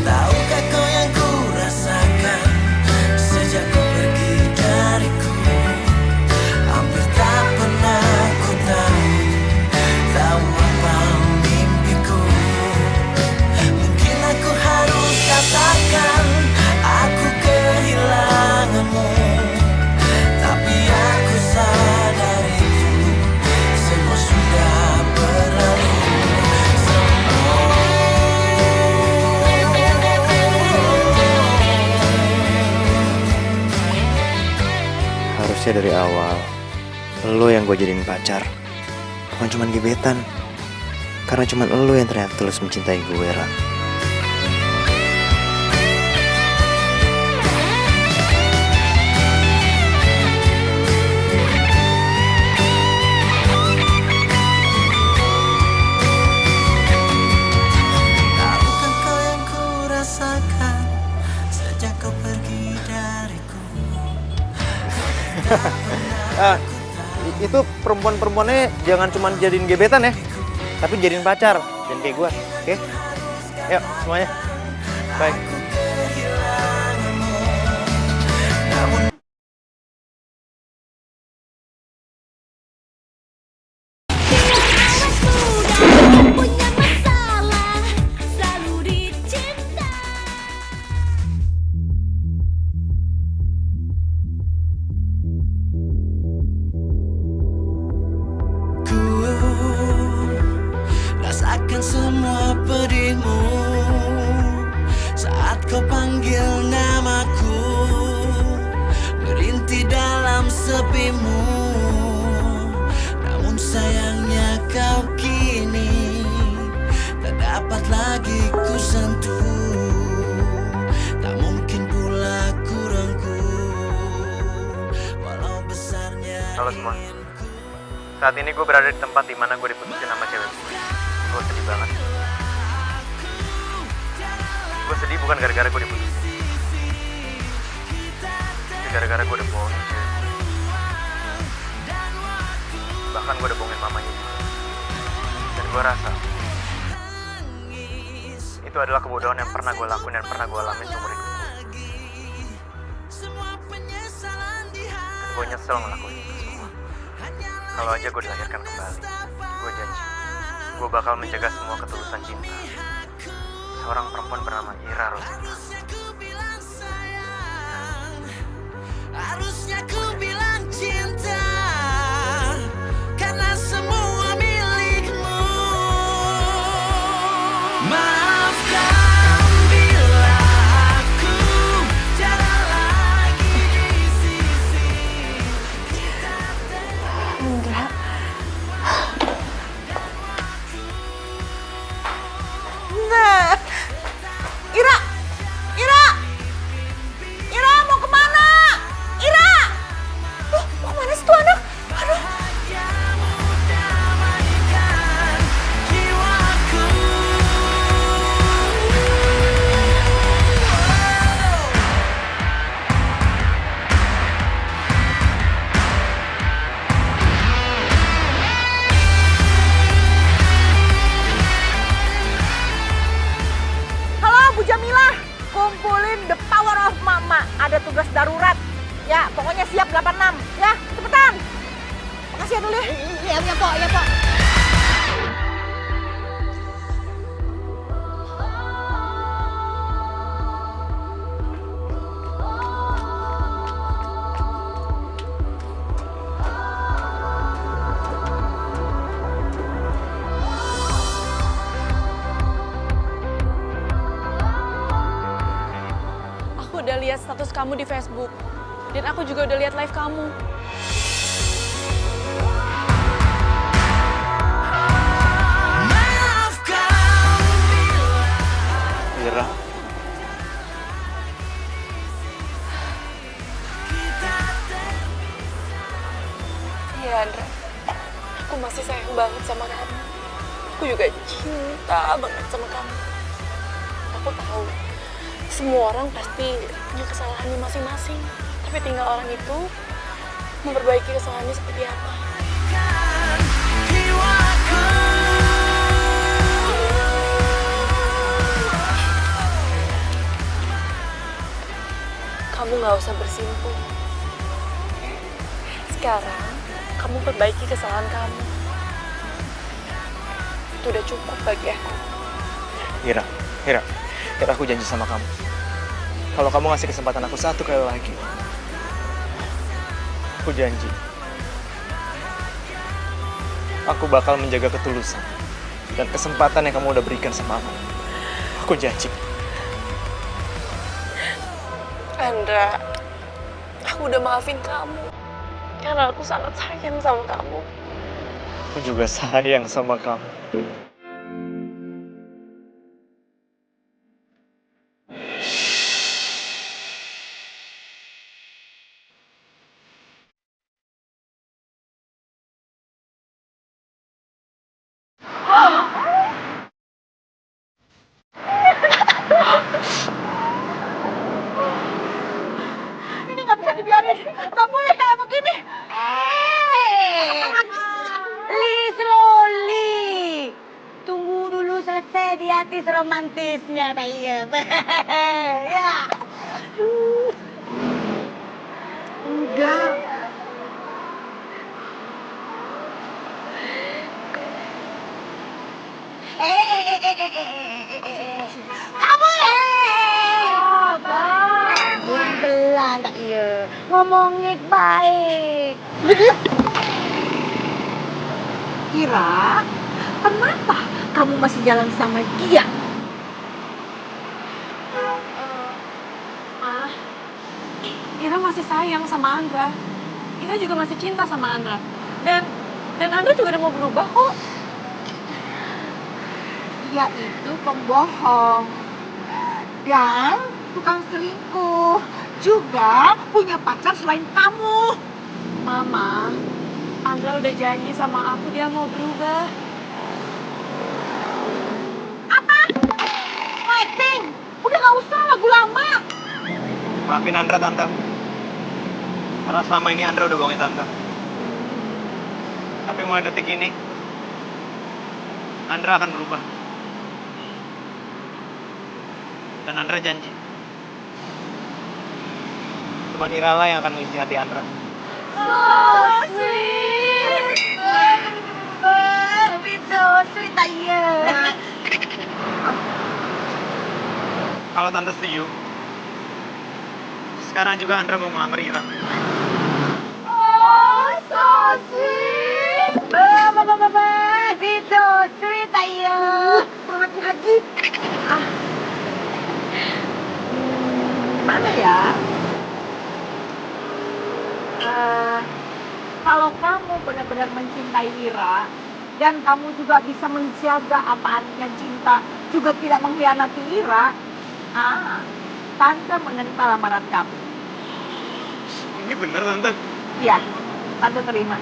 Tahukah kau yang ku rasakan sejak kau pergi dariku? Hampir tak pernah ku tahu apa mimpiku. Mungkin aku harus katakan aku kehilanganmu. Tapi aku sadar itu semua sudah berlalu. Harusnya dari awal, lo yang gue jadiin pacar. Bukan cuman gebetan. Karena cuman lo yang ternyata tulus mencintai gue, Ra. Tahukah kau yang ku rasakan sejak kau pergi dariku? Itu perempuan-perempuannya jangan cuma jadiin gebetan ya, tapi jadiin pacar. Jangan kayak gue, oke? Yuk, semuanya. Bye. Ku rasakan semua pedihmu saat kau panggil namaku, merintih dalam sepimu. Namun sayangnya kau kini tak dapat lagi ku sentuh. Tak mungkin pula ku rangkul walau besarnya. Halo semua. Saat ini gue berada di tempat dimana gue diputusin sama cewek gue. Gue sedih banget. Gue sedih bukan gara-gara gue diputusin, tapi gara-gara gue udah bohongin cewek gue. Bahkan gue udah bohongin mamanya juga. Dan gue rasa itu adalah kebodohan yang pernah gue lakuin dan pernah gue alamin seumur hidup gue. Dan gue nyesel ngelakuin itu semua. Kalau aja gue dilahirkan kembali, gue janji, gue bakal menjaga semua ketulusan cinta seorang perempuan bernama Ira Rosita. Harusnya ku bilang cinta karena semua milikmu. Maafkan bila aku tiada lagi di sisi kita. Indra. Nah, Ira, Ira, Ira mau kemana? Ira, mau kemana sih tuh anak? Aduh. Halo Bu Jamilah, kumpulin the power of mama. Ada tugas darurat. Ya, pokoknya siap 86. Ya, cepetan. Makasih ya dulu ya. Iya, Pok, iya, Pok. lihat status kamu di Facebook. Dan aku juga udah lihat live kamu. Ira. Iya, Andra. Aku masih sayang banget sama kamu. Aku juga cinta banget sama kamu. Aku tahu, semua orang pasti punya kesalahannya masing-masing. Tapi tinggal orang itu memperbaiki kesalahannya seperti apa. Kamu gak usah bersimpuh. Sekarang, kamu perbaiki kesalahan kamu. Itu udah cukup bagi aku. Ira, aku janji sama kamu. Kalau kamu ngasih kesempatan aku satu kali lagi, aku janji. Aku bakal menjaga ketulusan dan kesempatan yang kamu udah berikan sama aku. Aku janji. Andra, aku udah maafin kamu. Karena aku sangat sayang sama kamu. Aku juga sayang sama kamu. Ini nggak bisa dibiarin. Nggak boleh kayak begini. Slowly. Tunggu dulu selesai di artis romantisnya, Tayyip. Ya. Udah. Kamu pelan tak iya. Ngomongnya baik. Ira, kenapa kamu masih jalan sama dia? Ma, Ira masih sayang sama Andra. Ira juga masih cinta sama Andra. Dan Andra juga udah mau berubah kok. Dia itu pembohong dan tukang selingkuh. Juga punya pacar selain kamu. Mama, Andra udah janji sama aku dia mau berubah. Apa? Fighting? Udah gak usah lagu lama. Maafin Andra, Tante. Karena selama ini Andra udah bohongin Tante. Tapi mulai detik ini, Andra akan berubah. Dan Andra janji. Cuma Ira lah yang akan mengisi hati Andra. Sweet, Tayyip. Kalau Tante setuju, sekarang juga Andra mau ngelamar Ira. Itu sweet, Tayyip. Lagi. Gimana ya? Kalau kamu benar-benar mencintai Ira dan kamu juga bisa menjaga apa artinya cinta, juga tidak mengkhianati Ira, Tante menerima lamaran kamu. Ini bener, Tante? Iya, Tante terima.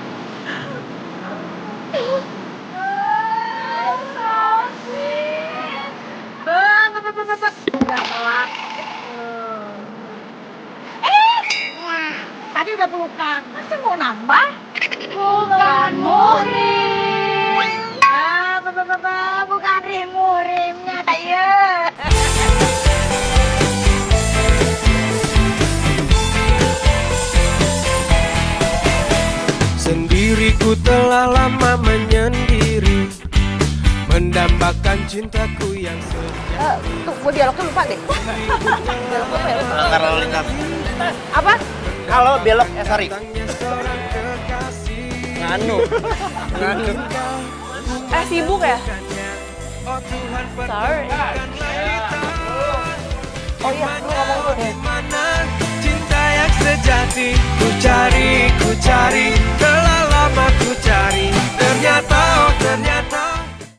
Udah telat. Tadi udah pelukan, masih mau nambah? Bukan murim. Bukan murimnya, Tayyip. Sendiri ku telah lama menyendiri, mendambakan cintaku yang sejati. Tuh, gue dialognya lupa deh. Melanggar lalu lintas. Apa? Kalau belok, sorry. Seorang kekasih. Nganu. Sibuk ya? Oh Tuhan, Sorry. pertemukan kita. Oh iya, lu ngomong dulu deh. Mana kasih, ku cari